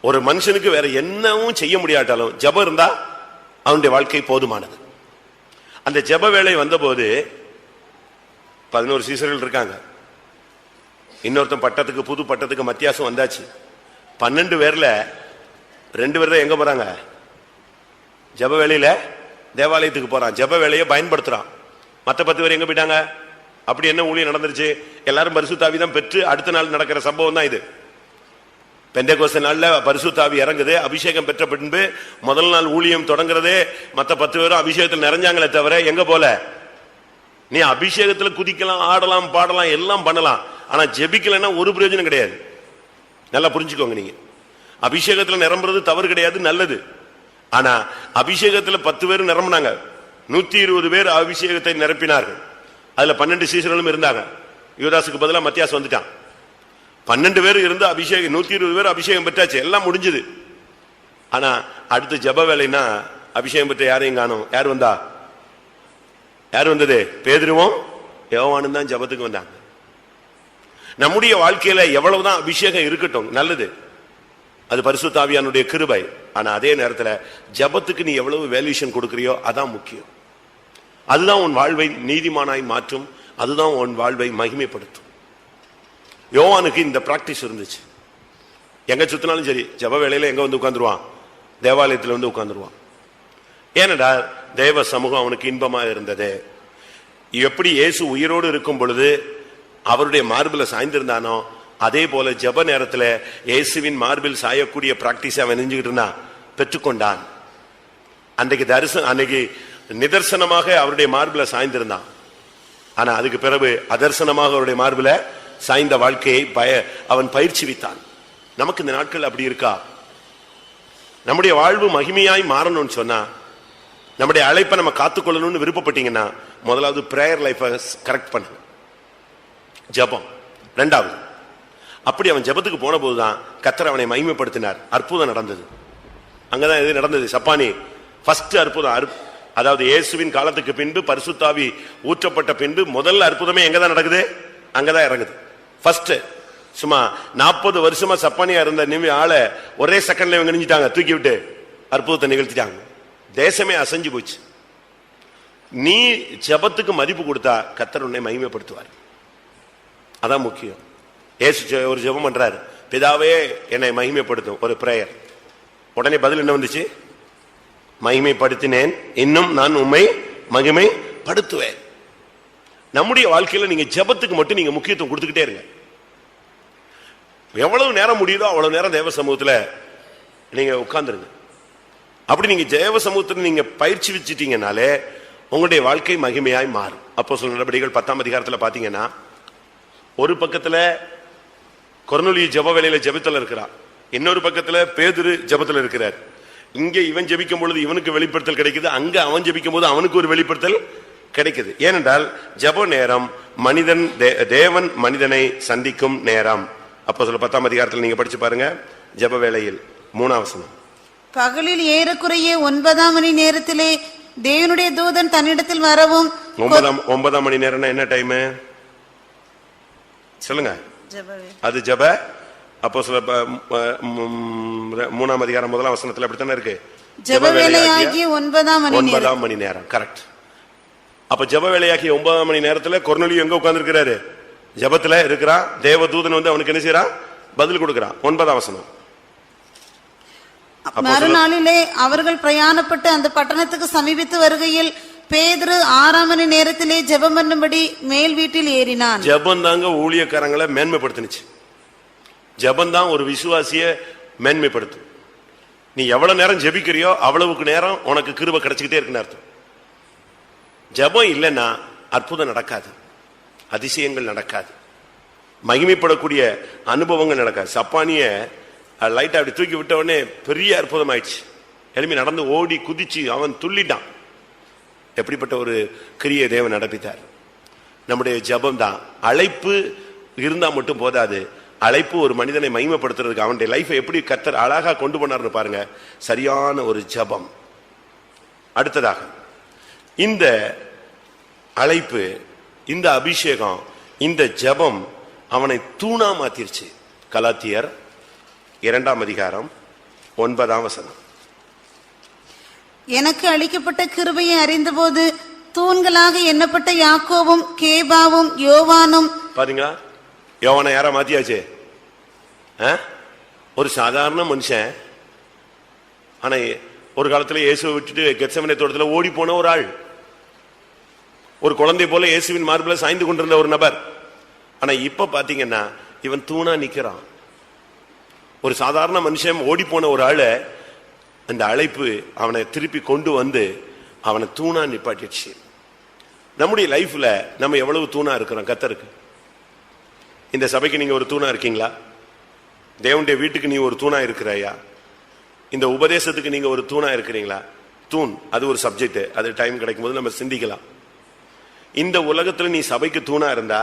ஒரு மனுஷனுக்கு வேற என்னவும் செய்ய முடியாட்டாலும் ஜெபம் இருந்தா அவனுடைய வாழ்க்கை போதுமானது. அந்த ஜெப வேளை வந்தபோது 11 சீசர்கள் இருக்காங்க. இன்னொருத்தன் பட்டத்துக்கு புது பட்டத்துக்கு மத்தியாசம் வந்தாச்சு. 12 பேர்ல 2 பேர் தான் எங்க போறாங்க? ஜெப வேளையில தேவாலயத்துக்கு போறான், ஜெப வேளையை பயன்படுத்துறான். மற்ற 10 பேர் எங்க போயிட்டாங்க? அப்படி என்ன ஊழியம் நடந்துருச்சு? எல்லாரும் பரிசுத்த ஆவி தான் பெற்று அடுத்த நாள் நடக்கிற சம்பவம் தான் இது. பெந்தேகோஸ்தே நாள்ல பரிசுத்த ஆவி இறங்குது, அபிஷேகம் பெற்ற பின்பு முதல் நாள் ஊழியம் தொடங்குறதே. மற்ற 10 பேரும் அபிஷேகத்தில் நிறைஞ்சாங்களே தவிர எங்க போல? நீ அபிஷேகத்துல குதிக்கலாம், ஆடலாம், பாடலாம், எல்லாம் பண்ணலாம். ஆனா ஜெபிக்கலன்னா ஒரு பிரயோஜனம் கிடையாது. நல்லா புரிஞ்சுக்கோங்க. நீங்க அபிஷேகத்துல நிரம்புறது தவறு கிடையாது, நல்லது. ஆனா அபிஷேகத்துல 10 பேர் நிரம்பினாங்க, 120 பேர் அபிஷேகத்தை நிரப்பினார்கள். அதுல 12 சீசர்களும் இருந்தாங்க. யூதாசுக்கு பதிலா மத்தியாஸ் வந்துட்டான். 12 பேர் இருந்து அபிஷேகம், 120 பேர் அபிஷேகம் பெற்றாச்சு, எல்லாம் முடிஞ்சது. ஆனா அடுத்து ஜெப வேலைன்னா அபிஷேகம் பெற்ற யாரையும் காணோம். யார் வந்தா? யார் வந்தது? பேதுருவும் யோவானும் தான் ஜெபத்துக்கு வந்தாங்க. நம்முடைய வாழ்க்கையில எவ்வளவுதான் அபிஷேகம் இருக்கட்டும், நல்லது, அது பரிசுத்த ஆவியானுடைய கிருபை. ஆனா அதே நேரத்துல ஜெபத்துக்கு நீ எவ்வளவு வேல்யூஷன் கொடுக்கறியோ அதான் முக்கியம். அதுதான் உன் வாழ்வை நீதிமானாய் மாற்றும், அதுதான் உன் வாழ்வை மகிமைப்படுத்தும். யோவானுக்கு இந்த பிராக்டிஸ் இருந்துச்சு. எங்க சுத்தினாலும் சரி ஜெப வேளையில எங்க வந்து உட்கார்ந்துருவான்? தேவாலயத்தில் வந்து உட்கார்ந்துருவான். ஏனடா தேவ சமூகம் அவனுக்கு இன்பமா இருந்தது. எப்படி இயேசு உயிரோடு இருக்கும் பொழுது அவருடைய மார்பில் சாய்ந்திருந்தானோ அதே போல ஜெப நேரத்தில் இயேசுவின் மார்பில் சாயக்கூடிய பிராக்டிஸ் அவன் நெஞ்சுக்கிட்டு இருந்தான், பெற்றுக்கொண்டான். அன்றைக்கு நிதர்சனமாக அவருடைய மார்பில் சாய்ந்திருந்தான். ஆனா அதுக்கு பிறகு அதர்சனமாக அவருடைய மார்பில் சாய்ந்த வாழ்க்கையை அவன் பயிற்சி வித்தான். நமக்கு இந்த நாட்கள் அப்படி இருக்கா? நம்முடைய வாழ்வு மகிமையாய் மாறணும்னு சொன்னா, நம்முடைய அழைப்பை நம்ம காத்துக்கொள்ளணும்னு விருப்பப்பட்டீங்கன்னா முதலாவது பிரேயர் லைஃபை கரெக்ட் பண்ணு, ஜெபம். 2வது, அப்படி அவன் ஜெபத்துக்கு போன போதுதான் கர்த்தர் அவனை மகிமைப்படுத்தினார். அற்புதம் நடந்தது. அங்கதான் இது நடந்தது. சப்பானி ஃபர்ஸ்ட் அற்புதம். அதாவது இயேசுவின் காலத்துக்கு பின்பு பரிசுத்த ஆவி ஊற்றப்பட்ட பின்பு முதல் அற்புதமே எங்கதான் நடக்குது? அங்கதான் இறங்குது. ஃபர்ஸ்ட் சும்மா 40 வருஷமா சப்பானியா இருந்த ஆளை ஒரே செகண்ட்ல இவங்க நினைச்சிட்டாங்க, தூக்கி விட்டு அற்புதத்தை நிகழ்த்திட்டாங்க. தேசமே அசைஞ்சு போச்சு. நீ ஜெபத்துக்கு மதிப்பு கொடுத்தா கர்த்தர் உன்னை மகிமைப்படுத்துவார். அதான் முக்கியம். இயேசு ஒரு ஜெபம் பண்றாரு, பிதாவே என்னை மகிமைப்படுத்தும், ஒரு பிரேயர். உடனே பதில் என்ன வந்துச்சு? மகிமைப்படுத்தினேன், இன்னும் நான் உம்மை மகிமைப்படுத்துவேன். நம்முடைய வாழ்க்கையில நீங்க ஜெபத்துக்கு மட்டும் நீங்க முக்கியத்துவம் கொடுத்துக்கிட்டே இருங்க. எவ்வளவு நேரம் முடியுதோ அவ்வளவு நேரம் தேவ சமூகத்துல நீங்க உட்கார்ந்துருங்க. அப்படி நீங்க தேவ சமூகத்துல நீங்க பயிற்சி வச்சுட்டீங்கனாலே உங்களுடைய வாழ்க்கை மகிமையாய் மாறும். அப்போஸ்தலர் நடபடிகள் 10ஆம் அதிகாரத்துல பாத்தீங்கன்னா, ஒரு பக்கத்துல கொர்நேலியு ஜெப வேளையில ஜெபத்துல இருக்கிறான், இன்னொரு பக்கத்துல பேதுரு ஜெபத்துல இருக்கிறார். இங்க இவன் ஜெபிக்கும் பொழுது இவனுக்கு வெளிப்படுத்தல் கிடைக்குது, அங்க அவன் ஜெபிக்கும் போது அவனுக்கு ஒரு வெளிப்படுத்தல் கிடைக்குது. ஏனென்றால் ஜெப நேரம் தேவன் மனிதனை சந்திக்கும் நேரம். அப்போஸ்தலர் 10ஆம் அதிகாரத்தில் நீங்க படிச்சு பாருங்க. ஜெப வேளையில் 3ஆம் வசனம், பகலில் ஏறக்குறைய 9ஆம் மணி நேரத்திலே தேவனுடைய தூதன் தன்னிடத்தில் வரவும். 9ஆம் மணி நேரம்னா என்ன டைம் சொல்லுங்க? அது ஜெப. அப்போஸ்தலர் 3ஆம் அதிகாரம் 1ஆம் வசனத்துல அப்படித்தானே இருக்கு, ஜெப வேளையாகிய 9ஆம் மணி நேரம். கரெக்ட். அப்ப ஜெப வேளையாகிய 9ஆம் மணி நேரத்துல கொர்நேலியு எங்க உட்கார்ந்து இருக்கிறாரு? ஜெபத்துல இருக்கிறான். தேவதூதன் வந்து அவனுக்கு என்ன செய்யறான்? பதில் கொடுக்கிறான். 9ஆம் வசனம், மறுநாளிலே அவர்கள் பிரயாணப்பட்டு அந்த பட்டணத்துக்கு சமீபித்து வருகையில் பேதுரு 6ஆம் மணி நேரத்திலே ஜெபம் பண்ணும்படி மேல் வீட்டில் ஏறினான். ஜெபம் தாங்க ஊழியக்காரங்களை மேன்மைப்படுத்துச்சு. ஜெபம் தான் ஒரு விசுவாசிய மேன்மைப்படுத்தும். நீ எவ்வளவு நேரம் ஜெபிக்கிறியோ அவ்வளவுக்கு நேரம் உனக்கு கிருபை கிடைச்சுக்கிட்டே இருக்குன்னு அர்த்தம். ஜெபம் இல்லைன்னா அற்புதம் நடக்காது, அதிசயங்கள் நடக்காது, மகிமைப்படக்கூடிய அனுபவங்கள் நடக்காது. சப்பானிய லைட்டா அப்படி தூக்கி விட்ட உடனே பெரிய அற்புதம் ஆயிடுச்சு. எலும்பி நடந்து ஓடி குதிச்சு அவன் துள்ளிட்டான். எப்படிப்பட்ட ஒரு கிரியை தேவன் நடப்பித்தார். நம்முடைய ஜெபம் தான். அழைப்பு இருந்தா மட்டும் போதாது, அழைப்பு ஒரு மனிதனை மகிமைப்படுத்துறதுக்கு அவனுடைய லைஃபை எப்படி கர்த்தர் அழகா கொண்டு போனார்னு பாருங்க. சரியான ஒரு ஜெபம். அடுத்ததாக இந்த அழைப்பு, இந்த அபிஷேகம், இந்த ஜெபம் அவனை தூணா மாத்திருச்சு. கலாத்தியர் 2ஆம் அதிகாரம் 9ஆம் வசனம். எனக்கு அளிக்கப்பட்ட கிருபையை அறிந்தபோது தூண்களாக எண்ணப்பட்ட யாக்கோவும் கேபாவும் யோவானும். பாத்தீங்களா, யோவானை யாரா மாத்தியாச்சு? ஒரு சாதாரண மனுஷன். ஆனா ஒரு காலத்துல இயேசுவை விட்டுட்டு கெத்செமனே தோட்டத்துல ஓடி போன ஒரு ஆள், ஒரு குழந்தை போல இயேசுவின் மார்பில சாய்ந்து கொண்டிருந்த ஒரு நபர். ஆனா இப்ப பாத்தீங்கன்னா இவன் தூணா நிக்கிறான். ஒரு சாதாரண மனுஷன் ஓடி போன ஒரு ஆளு அந்த அழைப்பு அவனை திருப்பி கொண்டு வந்து அவனை தூணா நிப்பாட்டிடுச்சு. நம்முடைய லைஃப்ல நம்ம எவ்வளவு தூணா இருக்கிறோம் கர்த்தருக்கு. இந்த சபைக்கு நீங்க ஒரு தூணா இருக்கீங்களா? தேவனுடைய வீட்டுக்கு நீ ஒரு தூணா இருக்கிறாயா? இந்த உபதேசத்துக்கு நீங்க ஒரு தூணா இருக்கிறீங்களா? தூண் அது ஒரு சப்ஜெக்ட், அது டைம் கிடைக்கும் போது நம்ம சிந்திக்கலாம். இந்த உலகத்துல நீ சபைக்கு தூணா இருந்தா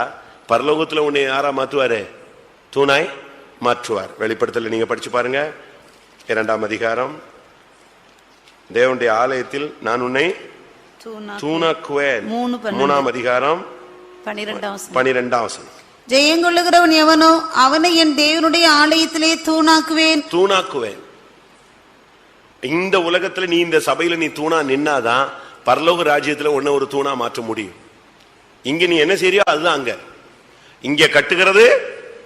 பரலோகத்துல உன்னை யாரா மாத்துவாரு? தூணாய் மாற்றுவார். வெளிப்படுத்தல நீங்க படிச்சு பாருங்க, 2ஆம் அதிகாரம். தேவனுடைய ஆலயத்தில் நான் உன்னை தூணாக்குவேன். 3ஆம் அதிகாரம் 12ஆம் வசனம். ஜெயங்கொள்ளுகிறவன் எவனோ அவனை என் தேவனுடைய ஆலயத்திலே தூணாக்குவேன். தூணாக்குவேன். இந்த உலகத்துல நீ இந்த சபையில நீ தூணா நின்னாதான் பரலோக ராஜ்யத்துல உன்ன ஒரு தூணா மாற்ற முடியும். இங்க நீ என்ன செய்யறியோ அதுதான் அங்க. இங்க கட்டுகிறது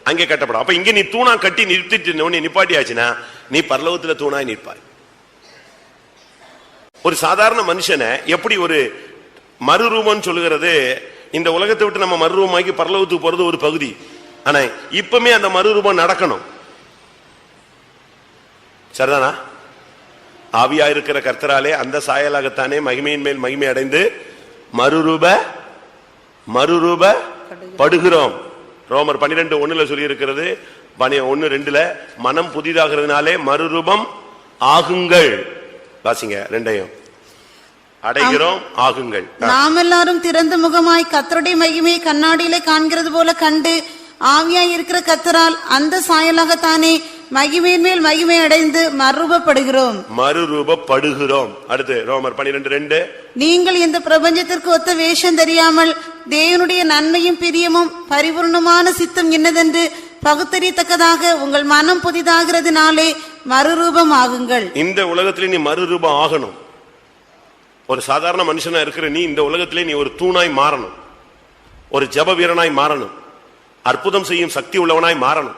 அங்கே கட்டப்படும். அப்ப இங்க நீ தூணா கட்டி நிறுத்திட்டு நிப்பாட்டியாச்சுன்னா நீ பரலோகத்துல தூணாய் நிற்பாய். ஒரு சாதாரண மனுஷனை எப்படி ஒரு மறுரூபம் சொல்லுகிறது, இந்த உலகத்தை விட்டு நம்ம மறுரூபமாக்கி பரலோகத்துக்கு போறது ஒரு பகுதி. ஆனா இப்பமே அந்த மறுரூபம் நடக்கணும். சரிதானா? ஆவியா இருக்கிற கர்த்தராலே அந்த சாயலாகத்தானே மகிமையின் மேல் மகிமை அடைந்து மறுரூப படுகிறோம். ரோமர் 12:1 சொல்லி இருக்கிறது. 1:2 மனம் புதிதாகிறதுனாலே மறுரூபம் ஆகுங்கள். வாசிங்க, 2 அடைகிறோம் ஆகுங்கள். நாம் எல்லாரும் திறந்த முகமாய் கர்த்தருடைய மகிமையை கண்ணாடியிலே காண்கிறது போல கண்டு ஆவியாய் இருக்கிற கர்த்தரால் அந்த சாயலாகத்தானே மகிமையின் மேல் மகிமை அடைந்து மறுரூபப்படுகிறோம். அடுத்து ரோமர் 12:2 நீங்கள் இந்த பிரபஞ்சத்திற்கு ஒத்த வேஷம் தெரியாமல் தேவனுடைய நன்மையும் பிரியமும் பரிபூர்ணமான சித்தம் என்னதென்று பகுத்தறியத்தக்கதாக உங்கள் மனம் புதிதாகிறதுனாலே மறுரூபம் ஆகுங்கள். இந்த உலகத்திலே நீ மறுரூபம் ஆகணும். ஒரு சாதாரண மனுஷனா இருக்கிற நீ இந்த உலகத்திலே நீ ஒரு தூணாய் மாறணும், ஒரு ஜெப வீரனாய் மாறணும், அற்புதம் செய்யும் சக்தி உள்ளவனாய் மாறணும்,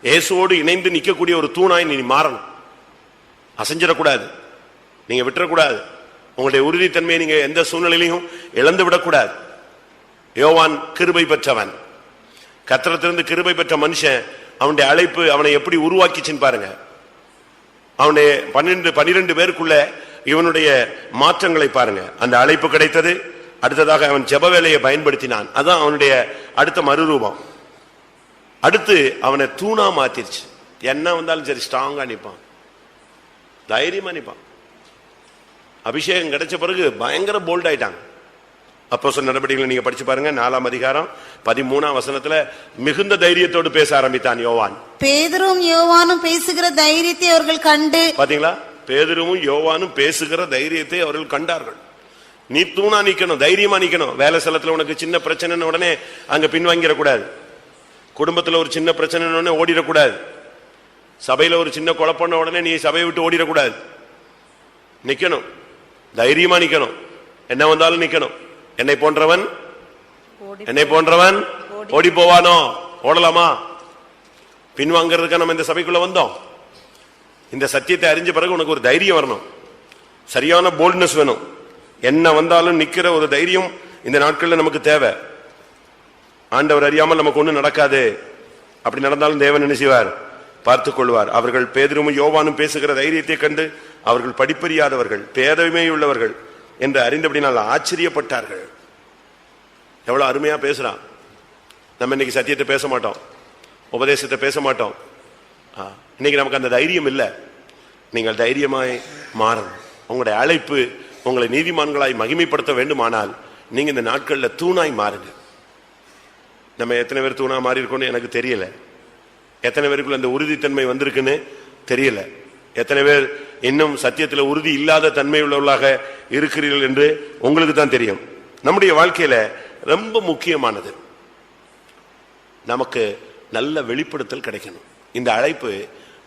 இயேசுவோடு இணைந்து நிற்கக்கூடிய ஒரு தூணாய் நீ மாறணும். அசைஞ்சிடக்கூடாது, நீங்க விட்டுறக்கூடாது. உங்களுடைய உறுதித்தன்மையை நீங்க எந்த சூழ்நிலையிலையும் இழந்து விடக்கூடாது. யோவான் கிருபை பெற்றவன், கர்த்தரிடமிருந்து கிருபை பெற்ற மனுஷன். அவனுடைய அழைப்பு அவனை எப்படி உருவாக்கிச்சின்னு பாருங்க. அவனுடைய 12 பேருக்குள்ள இவனுடைய மாற்றங்களை பாருங்க. அந்த அழைப்பு கிடைத்தது. அடுத்ததாக அவன் ஜெப வேலையை பயன்படுத்தினான். அதான் அவனுடைய அடுத்த மறுரூபம். அடுத்து அவனை தூணா மாத்திருச்சு. என்ன வந்தாலும் சரி ஸ்ட்ராங்கா நிப்பான், தைரியமா நிப்பான். அபிஷேகம் கிடைச்ச பிறகு பயங்கர போல்ட் ஆயிட்டாங்க. அப்போஸ்தலர் நடவடிக்கைகளை நீங்க படிச்சு பாருங்க, 4ஆம் அதிகாரம் 13ஆம் வசனத்துல மிகுந்த தைரியத்தோடு பேச ஆரம்பித்தான் யோவான். பேதுருவும் யோவானும் பேசுகிற தைரியத்தை அவர்கள் கண்டு. பாத்தீங்களா, பேதுருவும் யோவானும் பேசுகிற தைரியத்தை அவர்கள் கண்டார்கள். நீ தூணா நிக்கணும், தைரியமா நிக்கணும். வேலை ஸ்தலத்துல உனக்கு சின்ன பிரச்சனை உடனே அங்க பின்வாங்கிடக்கூடாது. குடும்பத்துல ஒரு சின்ன பிரச்சனை உடனே ஓடிடக்கூடாது. சபையில ஒரு சின்ன குழப்பம் உடனே நீ சபையை விட்டு ஓடிடக்கூடாது. நிக்கணும், தைரியமா நிக்கணும். என்ன வந்தாலும் நிக்கணும். என்னை போன்றவன் ஓடி போவானோ? ஓடலாமா? பின்வாங்கிறதுக்கு நம்ம இந்த சபைக்குள்ள வந்தோம். இந்த சத்தியத்தை அறிஞ்ச பிறகு உனக்கு ஒரு தைரியம் வரணும், சரியான போல்ட்னஸ் வேணும். என்ன வந்தாலும் நிக்கிற ஒரு தைரியம் இந்த நாட்கள்ல நமக்கு தேவை. ஆண்டவர் அறியாமல் நமக்கு ஒண்ணு நடக்காது. அப்படி நடந்தாலும் தேவன் என்ன செய்வார்? பார்த்துக் கொள்வார். அவர்கள் பேதுருவும் யோவானும் பேசுகிற தைரியத்தை கண்டு அவர்கள் படிப்பறியாதவர்கள், பேதமை உள்ளவர்கள் என்று அறிந்தபடினால் ஆச்சரியப்பட்டார்கள். எவ்வளவு அருமையா பேசுறான். நம்ம இன்னைக்கு சத்தியத்தை பேச மாட்டோம், உபதேசத்தை பேச மாட்டோம். இன்னைக்கு நமக்கு அந்த தைரியம் இல்லை. நீங்கள் தைரியமாய் மாறணும். உங்களுடைய அழைப்பு உங்களை நீதிமான்களாய் மகிமைப்படுத்த வேண்டுமானால் நீங்க இந்த நாட்கள்ல தூணாய் மாறுங்க. நம்ம எத்தனை பேர் தூணா மாறி இருக்கோம்னு எனக்கு தெரியல. எத்தனை பேருக்குள்ள அந்த உறுதித்தன்மை வந்திருக்குன்னு தெரியல. எத்தனை பேர் இன்னும் சத்தியத்துல உறுதி இல்லாத தன்மை உள்ளவர்களாக இருக்கிறீர்கள் என்று உங்களுக்கு தான் தெரியும். நம்முடைய வாழ்க்கையில ரொம்ப முக்கியமானது நமக்கு நல்ல வெளிப்படுத்தல் கிடைக்கணும். இந்த அழைப்பு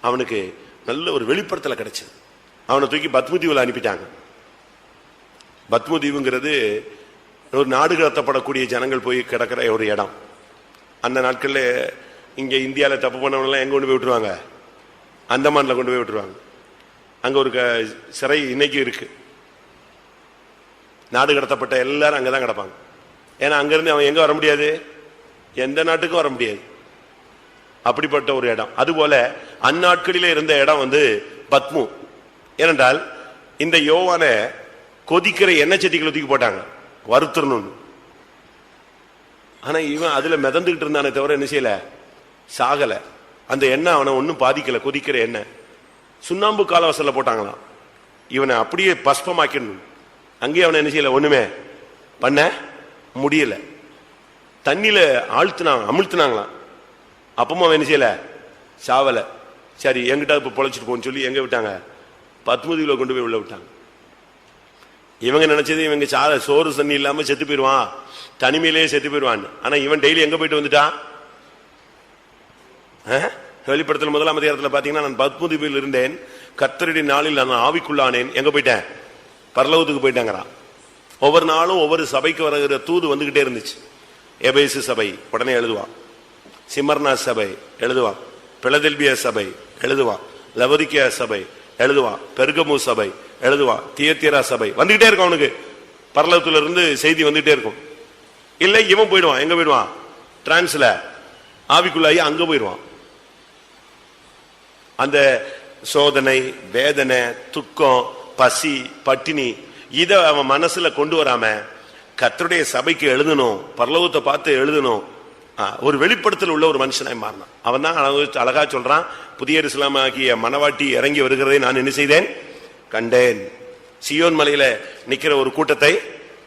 அவனுக்கு நல்ல ஒரு வெளிப்படுத்தல கிடைச்சது. அவனை தூக்கி பத்ம தீவுல அனுப்பிட்டாங்க. பத்ம தீவுங்கிறது ஒரு நாடு கடத்தப்படக்கூடிய ஜனங்கள் போய் கிடக்கிற ஒரு இடம். அந்த நாட்கள்ல இங்க இந்தியாவில தப்பு பண்ணவங்கலாம் எங்க கொண்டு போய் விட்டுருவாங்க? அந்தமான்ல கொண்டு போய் விட்டுருவாங்க. அங்க ஒரு சிறை இன்னைக்கு இருக்கு. நாடு கடத்தப்பட்ட எல்லாரும் அங்கதான் கிடப்பாங்க. ஏன்னா அங்கிருந்து அவன் எங்க வர முடியாது, எந்த நாட்டுக்கும் வர முடியாது. அப்படிப்பட்ட ஒரு இடம். அதுபோல அந்நாட்களிலே இருந்த இடம் பத்மு. ஏனென்றால் இந்த யோவான கொதிக்கிற எண்ணெய் சட்டிகளை தூக்கி போட்டாங்க வறுத்துறணும். ஆனா இவன் அதுல மிதந்துகிட்டு இருந்தானே தவிர என்ன செய்யல, சாகல. அந்த எண்ணெய் அவனை ஒன்னும் பாதிக்கல. கொதிக்கிற எண்ணெய் சுண்ணாம்பு காலவாசல்ல போட்டாங்களாம். இவனை அப்படியே பஸ்பமாக்கிடணும். அங்கேயே அவனை என்ன செய்யல, ஒண்ணுமே பண்ண முடியல. தண்ணியில அமிழ்த்தினாங்களாம். அப்பமா அவன் என்ன செய்யல, சாவல. சரி எங்கிட்ட இப்ப பொழைச்சிட்டு போன்னு சொல்லி எங்க விட்டாங்க, பத்மதீவுல கொண்டு போய் உள்ள விட்டாங்க. இவங்க நினைச்சது இவங்க சோறு தண்ணி இல்லாம செத்து போயிருவான், தனிமையிலேயே செத்து போயிருவான். ஆனா இவன் டெய்லி எங்க போயிட்டு வந்துட்டான்? வெளிப்படுத்தல் 1ஆம் அதிகாரத்துல பாத்தீங்கன்னா, நான் பத்மதீவில் இருந்தேன், கர்த்தருடைய நாளில் நான் ஆவிக்குள்ளானேன். எங்க போயிட்டேன்? பரலோகத்துக்கு போயிட்டாங்கிறான். ஒவ்வொரு நாளும் ஒவ்வொரு சபைக்கு வருகிற தூது வந்துகிட்டே இருந்துச்சு. எபேசு சபை உடனே எழுதுவான், சிமர்னா சபை எழுதுவான், பிலதெல்பியா சபை எழுதுவான், லவோதிக்கேயா சபை எழுதுவான், பெர்கமு சபை எழுதுவான், தியத்தீரா சபை வந்துகிட்டே இருக்கும். அவனுக்கு பரலோகத்துல இருந்து செய்தி வந்துகிட்டே இருக்கும். இல்ல இவன் போயிடுவான். எங்க போயிடுவான்? டிரான்ஸ்ல ஆவிக்குள்ளாயி அங்க போயிடுவான். அந்த சோதனை, வேதனை, துக்கம், பசி, பட்டினி இத அவன் மனசுல கொண்டு வராம கர்த்தருடைய சபைக்கு எழுதணும், பரலோகத்தை பார்த்து எழுதணும். ஒரு வெளிப்படுத்தல் உள்ள ஒரு மனுஷனாய் மாறினான். அவன் தான் அழகா சொல்றான், புதிய எருசலேம் ஆகிய மணவாட்டி இறங்கி வருகிறதை நான் என்ன செய்தேன், கண்டேன். சியோன் மலையில நிக்கிற ஒரு கூட்டத்தை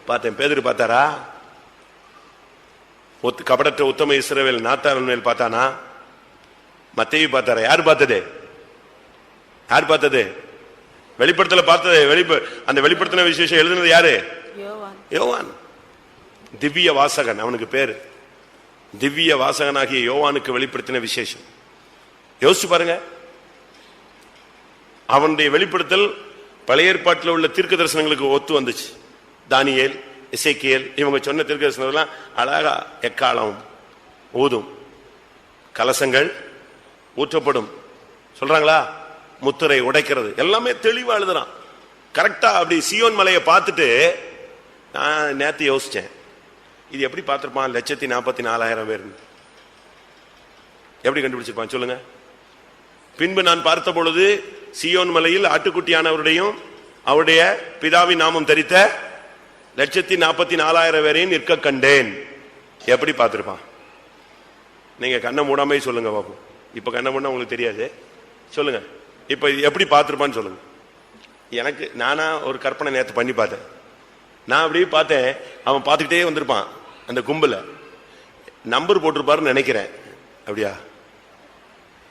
பார்த்தேன். பேதுரு பார்த்தாரா? கபடற்ற உத்தம இஸ்ரவேல் நாத்தான் மேல் பார்த்தானா? மத்தேயு பார்த்தாரா? யார் பார்த்தது? யார் பார்த்தது? வெளிப்படுத்தல பார்த்தது. அந்த வெளிப்படுத்தின விசேஷம் எழுதுனது யாரு? யோவான். திவ்ய வாசகன் அவனுக்கு பேரு. திவ்ய வாசகனாகிய யோவானுக்கு வெளிப்படுத்தின விசேஷம் யோசிச்சு பாருங்க. அவனுடைய வெளிப்படுத்தல் பழைய ஏற்பாட்டில் உள்ள தீர்க்க தரிசனங்களுக்கு ஒத்து வந்துச்சு. தானியேல், எசேக்கியேல் இவங்க சொன்ன தீர்க்க தரிசனம் அழகா எக்காலம் ஊதும், கலசங்கள் ஊற்றப்படும் சொல்றாங்களா, முத்திரை உடைக்கிறது எல்லாமே தெளிவா எழுதுறான். கரெக்டா அப்படி சியோன் மலையை பார்த்துட்டு நான் நேத்து யோசிச்சேன், இது எப்படி பார்த்திருப்பான்? 1,44,000 பேர் எப்படி கண்டுபிடிச்சிருப்பான் சொல்லுங்க. பின்பு நான் பார்த்த பொழுது சியோன் மலையில் ஆட்டுக்குட்டியானவருடையும் அவருடைய பிதாவின் நாமம் தரித்த 1,44,000 பேரையும் நிற்க கண்டேன். எப்படி பார்த்திருப்பான்? நீங்க கண்ணை மூடாமே சொல்லுங்க பாப்போம். இப்ப கண்ணை மூடா உங்களுக்கு தெரியாது, சொல்லுங்க இப்ப எப்படி பார்த்திருப்பான்னு சொல்லுங்க. எனக்கு நானா ஒரு கற்பனை நேத்து பண்ணி பார்த்தேன். நான் அப்படியே பார்த்தேன், அவன் பார்த்துக்கிட்டே வந்திருப்பான். அந்த கும்பல நம்பர் போட்டிருப்பாருன்னு நினைக்கிறேன். அப்படியா?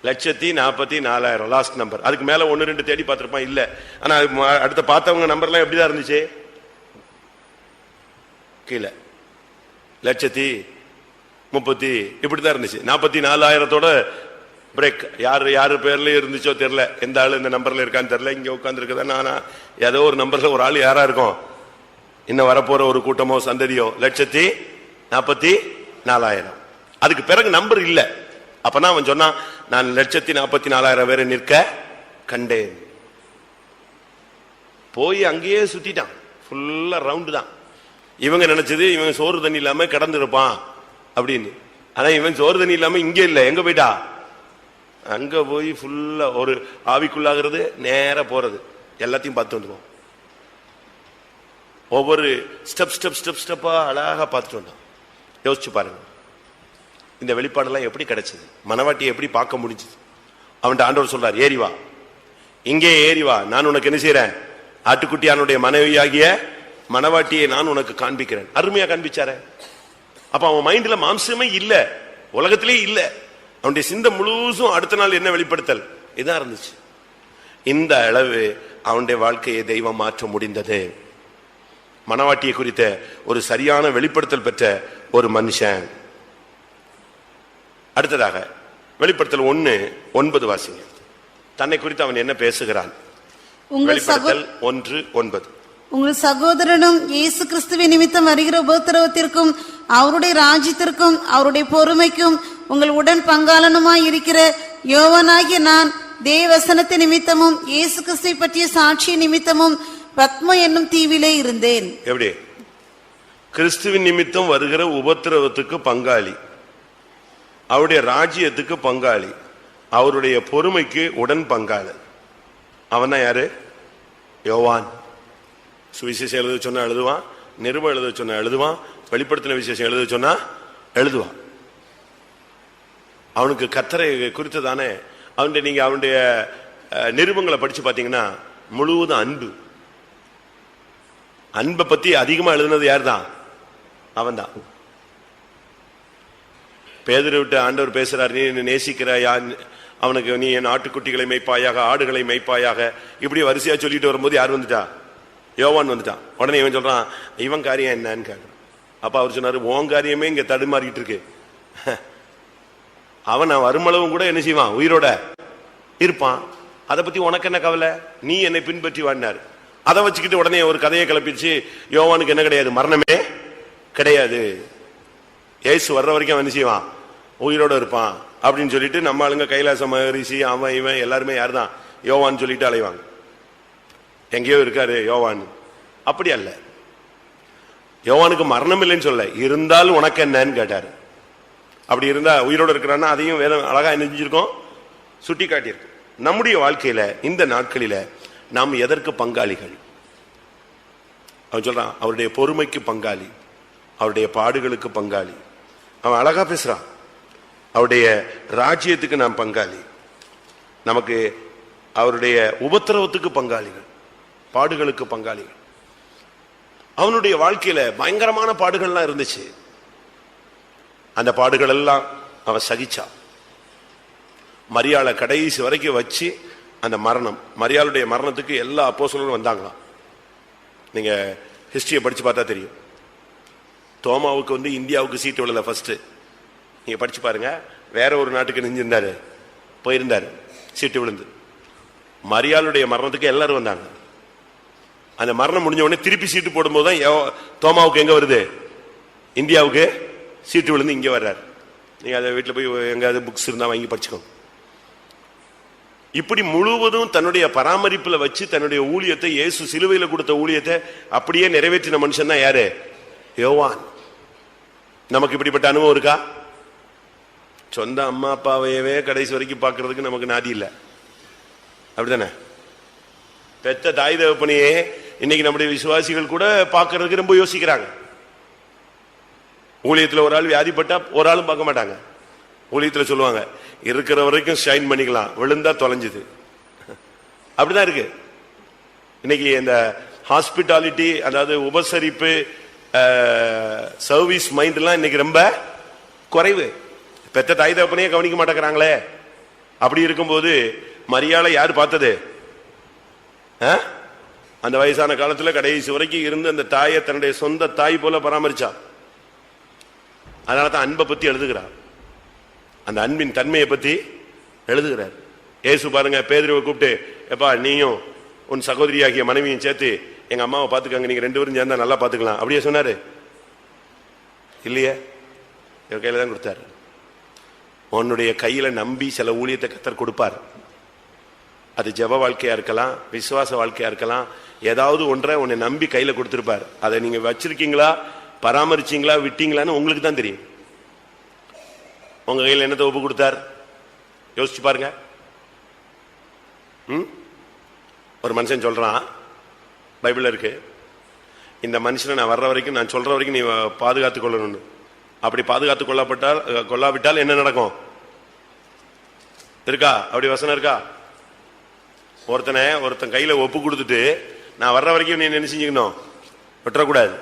1,44,000 லாஸ்ட் நம்பர். அதுக்கு மேல 1-2 தேடி பார்த்திருப்பான். இல்ல, ஆனா அடுத்த பார்த்தவங்க நம்பர்லாம் எப்படிதான் இருந்துச்சு? கீழே 1,30,000 இப்படிதான் இருந்துச்சு. 44,000 பிரேக். யாரு பேர்ல இருந்துச்சோ தெரியல, எந்த ஆளு இந்த நம்பர்ல இருக்கான்னு தெரியல. இங்க உட்கார்ந்து இருக்கதா நானா ஏதோ ஒரு நம்பர்ல ஒரு ஆள் யாரா இருக்கும், இன்னும் வரப்போற ஒரு கூட்டமோ சந்ததியோ. 1,44,000. அதுக்கு பிறகு நம்பர் இல்ல. அப்பதான் அவன் சொன்னான், நான் 1,44,000 பேரை நிற்க கண்டேன். போய் அங்கேயே சுத்திட்டான், ஃபுல்லா ரவுண்டு தான். இவங்க நினைச்சது இவன் சோறு தண்ணி இல்லாம கிடந்து இருப்பான் அப்படின்னு. ஆனா இவன் சோறு தண்ணி இல்லாம இங்க இல்ல, எங்க போயிட்டா? அங்க போய் ஃபுல்லா ஒரு ஆவிக்குள்ளாகிறது, நேர போறது, எல்லாத்தையும் பார்த்து வந்துடும். ஒவ்வொரு ஸ்டெப்பா அழகா பார்த்துட்டு வந்தான். யோசிச்சு பாருங்க, இந்த வெளிப்பாடெல்லாம் எப்படி கிடைச்சது, மனவாட்டியை எப்படி பார்க்க முடிஞ்சது. அவன்கிட்ட ஆண்டவர் சொல்றார், ஏறி வா, இங்கே ஏறி வா, நான் உனக்கு என்ன செய்யறேன், ஆட்டுக்குட்டியானுடைய மனைவியாகிய மனவாட்டியை நான் உனக்கு காண்பிக்கிறேன். அருமையா காண்பிச்சார. அப்ப அவன் மைண்ட்ல மாம்சமே இல்ல, உலகத்திலே இல்ல. அவனுடைய சிந்தை முழுசும் அடுத்த நாள் என்ன வெளிப்படுத்தல் இதான் இருந்துச்சு. இந்த அளவு அவனுடைய வாழ்க்கையை தெய்வம் மாற்ற முடிந்தது. மனவாட்டியை குறித்த ஒரு சரியான வெளிப்படுத்தல் பெற்ற ஒரு மனுஷன். அடுத்ததாக வெளிப்படுத்தல் 1:9 வாசிங்க. தன்னை குறித்து அவன் என்ன பேசுகிறான்? உங்கள் வெளிப்படுத்தல் 1:9. உங்கள் சகோதரனும் இயேசு கிறிஸ்துவின் நிமித்தம் வருகிற உபத்திரவத்திற்கும் அவருடைய ராஜ்யத்திற்கும் அவருடைய பொறுமைக்கும் உங்கள் உடன் பங்காளனுமாய் இருக்கிற யோவானாகிய நான் தேவவசனத்தின் நிமித்தமும் இயேசு கிறிஸ்துவை பற்றிய சாட்சி நிமித்தமும் பத்மோ என்னும் தீவிலே இருந்தேன். எப்படி? கிறிஸ்துவின் நிமித்தம் வருகிற உபத்திரவத்துக்கு பங்காளி, அவருடைய ராஜ்யத்துக்கு பங்காளி, அவருடைய பொறுமைக்கு உடன் பங்காளி. அவன் தான் யாரு? யோவான். சுவிசேஷம் எழுத சொன்னா எழுதுவான், நிருபம் எழுத சொன்னா எழுதுவான், வெளிப்படுத்தின விசேஷம் எழுத சொன்னா எழுதுவான். அவனுக்கு கர்த்தரை குறித்ததானே நீங்க அவனுடைய நிருபங்களை படிச்சு பாத்தீங்கன்னா முழுவதும் அன்பு. அன்பை பத்தி அதிகமா எழுதுனது யார் தான்? அவன் தான். பேதுரு விட்டு ஆண்டவர் பேசுறார், நீ நேசிக்கிறாயா, அவனுக்கு நீ என் ஆட்டுக்குட்டிகளை மேய்ப்பாயாக, ஆடுகளை மேய்ப்பாயாக, இப்படி வரிசையா சொல்லிட்டு வரும்போது யார் வந்துட்டா? யோவான் வந்துட்டான். உடனே இவன் சொல்றான், இவன் காரியம் என்னன்னு கேட்கறான். அப்ப அவர் சொன்னாரு, உன் காரியமே இங்க தடுமாறிட்டு இருக்கு. அவன் நான் வருமளவும் கூட என்ன செய்வான்? உயிரோட இருப்பான். அதை பத்தி உனக்கு என்ன கவலை? நீ என்னை பின்பற்றி வாழ்னாரு. அதை வச்சுக்கிட்டு உடனே ஒரு கதையை கிளப்பிச்சு, யோவானுக்கு என்ன கிடையாது? மரணமே கிடையாது. ஏசு வர்ற வரைக்கும் அவன் என்ன செய்வான்? உயிரோட இருப்பான் அப்படின்னு சொல்லிட்டு நம்ம ஆளுங்க கைலாச மகரிஷி அவன் இவன் எல்லாருமே யார் தான்? யோவான் சொல்லிட்டு அலைவாங்க. எங்கேயோ இருக்காரு யோவான். அப்படி அல்ல. யோவானுக்கு மரணம் இல்லைன்னு சொல்ல, இருந்தால் உனக்கு என்னன்னு கேட்டாரு. அப்படி இருந்தா உயிரோடு இருக்கிறான்னா அதையும் வேதம் அழகா என்ன செஞ்சிருக்கோம்? சுட்டி காட்டியிருக்கு. நம்முடைய வாழ்க்கையில இந்த நாட்களில நாம் எதற்கு பங்காளிகள்? அவன் சொல்றான், அவருடைய பொறுமைக்கு பங்காளி, அவருடைய பாடுகளுக்கு பங்காளி. அவன் அழகா பேசுறான், அவருடைய ராஜ்யத்துக்கு நாம் பங்காளி, நமக்கு அவருடைய உபத்திரவத்துக்கு பங்காளிகள், பாடுகளுக்கு பங்காளிகள். அவனுடைய வாழ்க்கையில பயங்கரமான பாடுகள்லாம் இருந்துச்சு. அந்த பாடுகள் எல்லாம் அவன் சகிச்சான். மரியாளை கடைசி வரைக்கும் வச்சு அந்த மரணம், மரியாளுடைய மரணத்துக்கு எல்லா அப்போஸ்தலரும் வந்தாங்களாம். நீங்க ஹிஸ்டரியை படிச்சு பார்த்தா தெரியும். தோமாவுக்கு இந்தியாவுக்கு சீட்டு விழல ஃபர்ஸ்ட். நீங்க படிச்சு பாருங்க. வேற ஒரு நாட்டுக்கு நெஞ்சிருந்தாரு, போயிருந்தாரு, சீட்டு விழுந்து. மரியாளுடைய மரணத்துக்கு எல்லாரும் வந்தாங்க. அந்த மரணம் முடிஞ்ச உடனே திருப்பி சீட்டு போடும்போது தான் தோமாவுக்கு எங்க வருது? இந்தியாவுக்கு சீட்டு விழுந்து இங்க வர்றாரு. நீங்க அதை வீட்டில் போய் எங்காவது புக்ஸ் இருந்தா வாங்கி படிச்சுக்கோங்க. இப்படி முழுவதும் தன்னுடைய பராமரிப்புல வச்சு தன்னுடைய ஊழியத்தை, இயேசு சிலுவையில் கொடுத்த ஊழியத்தை அப்படியே நிறைவேற்றின மனுஷன் தான் யாரு? யோவான். நமக்கு இப்படிப்பட்ட அனுபவம் இருக்கா? சொந்த அம்மா அப்பாவையவே கடைசி வரைக்கும் பார்க்கறதுக்கு நமக்கு நாதி இல்லை, அப்படித்தானே? பெத்த தாய் தகப்பனையே இன்னைக்கு நம்முடைய விசுவாசிகள் கூட பார்க்கறதுக்கு ரொம்ப யோசிக்கிறாங்க. ஊழியத்தில் ஒரு ஆள் வியாதிப்பட்டா ஒரு ஆளும் பார்க்க மாட்டாங்க. ஊழியத்தில் சொல்லுவாங்க, இருக்கிற வரைக்கும் ஷைன் பண்ணிக்கலாம், விழுந்தா தொலைஞ்சுது. அப்படிதான் இருக்கு இன்னைக்கு. இந்த ஹாஸ்பிட்டாலிட்டி, அதாவது உபசரிப்பு, சர்வீஸ் மைண்ட் எல்லாம் இன்னைக்கு ரொம்ப குறைவு. பெத்த தாய் தகப்பனையே கவனிக்க மாட்டேங்கிறாங்களே. அப்படி இருக்கும்போது மரியாதை யார் பார்த்தது? அந்த வயசான காலத்துல கடைசி வரைக்கும் இருந்து அந்த தாயை தன்னுடைய சொந்த தாய் போல பராமரிச்சா. அதனாலதான் அன்பை பத்தி எழுதுகிறார், அந்த அன்பின் தன்மையை பத்தி எழுதுகிறார். ஏசு பாருங்க, பேதுருவை கூப்பிட்டு, எப்பா நீயும் உன் சகோதரியாகிய மனைவியும் சேர்த்து எங்க அம்மாவை பாத்துக்காங்க, நீங்க 2 பேரும் சேர்ந்தா நல்லா பாத்துக்கலாம், அப்படியே சொன்னாரு இல்லையே? இவர் கையில தான் கொடுத்தாரு. உன்னுடைய கையில நம்பி சில ஊழியத்தை கர்த்தர் கொடுப்பார். அது ஜெப வாழ்க்கையா இருக்கலாம், விசுவாச வாழ்க்கையா இருக்கலாம். ஏதாவது ஒன்றை உன்னை நம்பி கையில கொடுத்திருப்பார். அதை நீங்க வச்சிருக்கீங்களா, பராமரிச்சீங்களா, விட்டீங்களான்னு உங்களுக்கு தான் தெரியும். உங்க கையில் என்னத்தை ஒப்பு கொடுத்தார்? யோசிச்சு பாருங்க. ஒரு மனுஷன் சொல்றான், பைபிள்ல இருக்கு, இந்த மனுஷனை நான் வர்ற வரைக்கும், நான் சொல்ற வரைக்கும் நீ பாதுகாத்துக் கொள்ளணும்னு. அப்படி பாதுகாத்து கொள்ளாவிட்டால் என்ன நடக்கும்? இருக்கா அப்படி வசனம் இருக்கா? ஒருத்தன் கையில ஒப்பு கொடுத்துட்டு, நான் வர்ற வரைக்கும் நீ என்ன செஞ்சுக்கணும்? விட்டுறக்கூடாது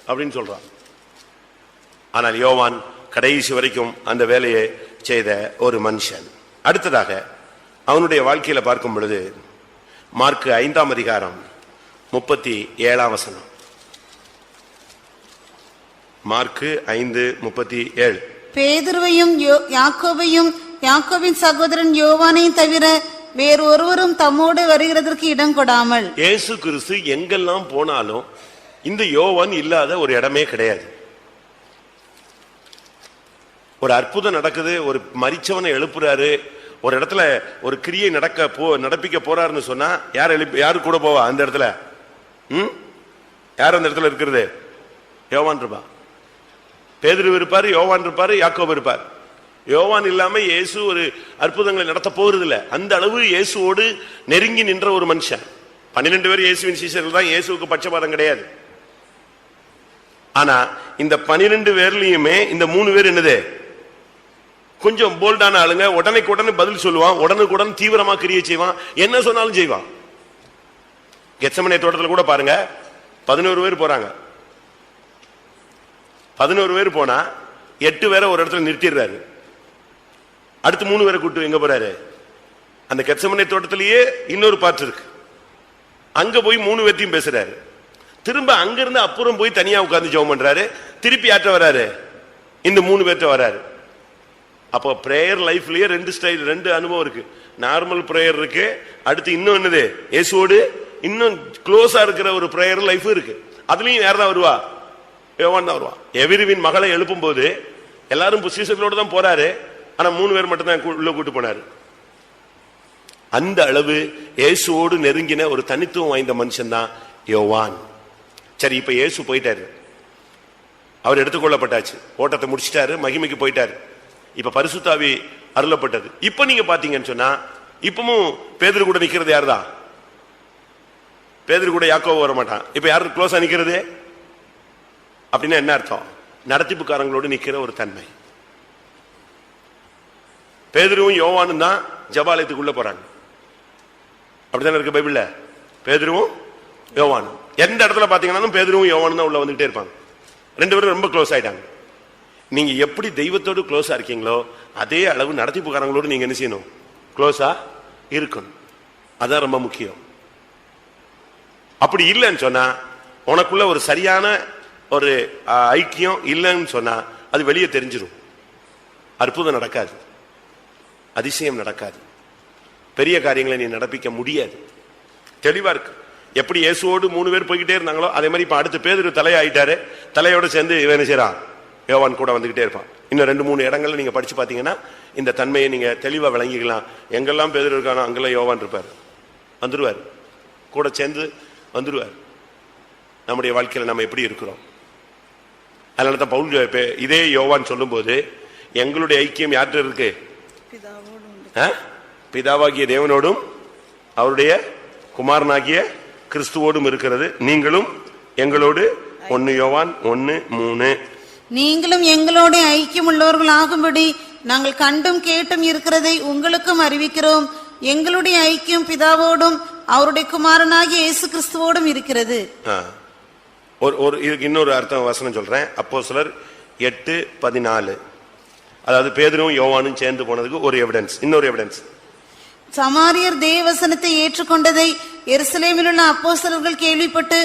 அப்படின்னு சொல்றான். ஆனால் யோவான் கடைசி வரைக்கும் அந்த வேலையை செய்த ஒரு மனுஷன். அடுத்ததாக அவனுடைய வாழ்க்கையில பார்க்கும் பொழுது மார்க் 5ஆம் அதிகாரம் 37ஆம் வசனம். மார்க் 5:37. பேதுருவையும் யாக்கோபையும் யாக்கோபின் சகோதரன் யோவானையும் தவிர வேறு ஒருவரும் தம்மோடு வருகிறதற்கு இடம் கொடாமல். இயேசு கிறிஸ்து எங்கெல்லாம் போனாலும் இந்த யோவான் இல்லாத ஒரு இடமே கிடையாது. ஒரு அற்புதம் நடக்குது, ஒரு மரிச்சவனை எழுப்புறாரு, ஒரு இடத்துல ஒரு கிரியை நடப்பிக்க போறாருன்னு சொன்னா யாரு கூட போவா அந்த இடத்துல? யார் அந்த இடத்துல இருக்கிறது? யோவான் இருப்பா, பேதுரு இருப்பாரு, யோவான் இருப்பாரு, யாக்கோபு இருப்பார். யோவான் இல்லாம இயேசு ஒரு அற்புதங்களை நடத்த போறது இல்ல. அந்த அளவு இயேசுவோடு நெருங்கி நின்ற ஒரு மனுஷன். 12 பேர் இயேசுவின் சீஷர்கள் தான். இயேசுவுக்கு பட்சபாதம் கிடையாது. ஆனா இந்த 12 பேர்லயுமே இந்த 3 பேர் என்னது? கொஞ்சம் போல்டான ஆளுங்க. உடனே பதில் சொல்லுவான், உடனுக்குடன் தீவிரமா கிரியை செய்வான், என்ன சொன்னாலும் செய்வான். கெத்செமனே தோட்டத்தில் கூட பாருங்க, 11 பேர் போறாங்க. 11 பேர் போனா 8 பேரை ஒரு இடத்துல நிறுத்திடுறாரு. அடுத்து 3 பேரை கூட்டு எங்க போறாரு? அந்த கெத்செமனே தோட்டத்திலேயே இன்னொரு பாட்டு இருக்கு, அங்க போய் 3 பேர்த்தையும் பேசுறாரு. திரும்ப அங்கிருந்து அப்புறம் போய் தனியா உட்கார்ந்து ஜெபம் பண்றாரு. திருப்பி யார்ட்ட வராரு? இந்த 3 பேர்ட்ட வராரு. அப்போ பிரேயர் லைஃப்லயே 2 ஸ்டைல், 2 அனுபவம் இருக்கு. நார்மல் பிரேயர் இருக்கு, அடுத்து இன்னும் என்னது? இயேசுவோடு இன்னும் க்ளோஸா இருக்கிற ஒரு பிரேயர் லைஃப் இருக்கு. அதுலயும் யார் தான் வருவா? யோவான் தான் வருவா. எவிரிவின் மகளை எழுப்பும் போது எல்லாரும் சீசர்களோடு தான் போறாரு, ஆனா 3 பேர் மட்டும் தான் உள்ள கூட்டு போனாரு. அந்த அளவு இயேசுவோடு நெருங்கின ஒரு தனித்துவம் வாய்ந்த மனுஷன் தான் யோவான். சரி, இப்ப இயேசு போயிட்டாரு, அவர் எடுத்துக்கொள்ளப்பட்டாச்சு, ஓட்டத்தை முடிச்சிட்டாரு, மகிமைக்கு போயிட்டாரு. இப்ப பரிசுத்த ஆவி அருளப்பட்டது. இப்ப நீங்க பாத்தீங்கன்னு சொன்னா இப்பவும் பேதுரு கூட நிக்கிறது யாருதான்? பேதுரு கூட யாக்கோபு வர மாட்டான். இப்ப யாரு க்ளோஸா நிக்கிறது அப்படின்னா என்ன அர்த்தம்? நடத்திப்புக்காரங்களோடு நிக்கிற ஒரு தன்மை. பேதுருவும் யோவானும் தான் ஜபாலயத்துக்குள்ள போறாங்க. அப்படித்தானே இருக்கு பைபிள்ல. பேதுருவும் யோவானும் எந்த இடத்துல பாத்தீங்கன்னா பேதுருவும் யோவானும் தான் உள்ள வந்துட்டே இருப்பாங்க. 2 பேரும் ரொம்ப க்ளோஸ் ஆயிட்டாங்க. நீங்க எப்படி தெய்வத்தோடு க்ளோஸா இருக்கீங்களோ அதே அளவு நடத்திப்புக்காரங்களோடு நீங்க என்ன செய்யணும்? க்ளோஸா இருக்கணும். அதான் ரொம்ப முக்கியம். அப்படி இல்லைன்னு சொன்னா, உனக்குள்ள ஒரு சரியான ஒரு ஐக்கியம் இல்லைன்னு சொன்னா அது வெளியே தெரிஞ்சிடும். அற்புதம் நடக்காது, அதிசயம் நடக்காது, பெரிய காரியங்களை நீ நடப்பிக்க முடியாது. தெளிவா இருக்கு. எப்படி இயேசுவோடு 3 பேர் போய்கிட்டே இருந்தாங்களோ அதே மாதிரி இப்ப அடுத்து பேதுரு தலையாயிட்டாரு. தலையோட சேர்ந்து இவன் என்ன செய்றான்? யோவான் கூட வந்துகிட்டே இருப்பான். இன்னும் 2-3 இடங்கள்ல நீங்க படிச்சு பாத்தீங்கன்னா இந்த தன்மையை நீங்க தெளிவா விளங்கிக்கலாம். எங்கெல்லாம் பேதுரு இருக்கானோ அங்கெல்லாம் யோவான் இருப்பார், வந்துருவார், கூட சேர்ந்து வந்துருவார். நம்முடைய வாழ்க்கையில நம்ம எப்படி இருக்கிறோம்? அதனால தான் பவுல் இதே யோவான் சொல்லும் போது எங்களுடைய ஐக்கியம் யார்கிட்ட இருக்கு? பிதாவாகிய தேவனோடும் அவருடைய குமாரனாகிய கிறிஸ்துவோடும் இருக்கிறது. நீங்களும் எங்களோடு 1 யோவான் 1:3 நீங்களும் எங்களோட ஐக்கியம் உள்ளவர்கள் ஆகும்படி நாங்கள் கண்டும் கேட்டும் இருக்கிறதை உங்களுக்கும் அறிவிக்கிறோம். எங்களுடைய ஐக்கியம் பிதாவோடும் அவருடைய குமாரனாகிய இயேசு கிறிஸ்துவோடும் இருக்கிறது. இன்னொரு அர்த்தம் வசனம் சொல்றேன். அப்போஸ்தலர் 8:14. அதாவது பேதுருவும் யோவானும் சேர்ந்து போனதுக்கு ஒரு எவிடன்ஸ். இன்னொரு எவிடன்ஸ், சமாரியர் தேவவசனத்தை ஏற்றுக்கொண்டதை எருசலேமில் உள்ள அப்போஸ்தலர்கள் கேள்விப்பட்டு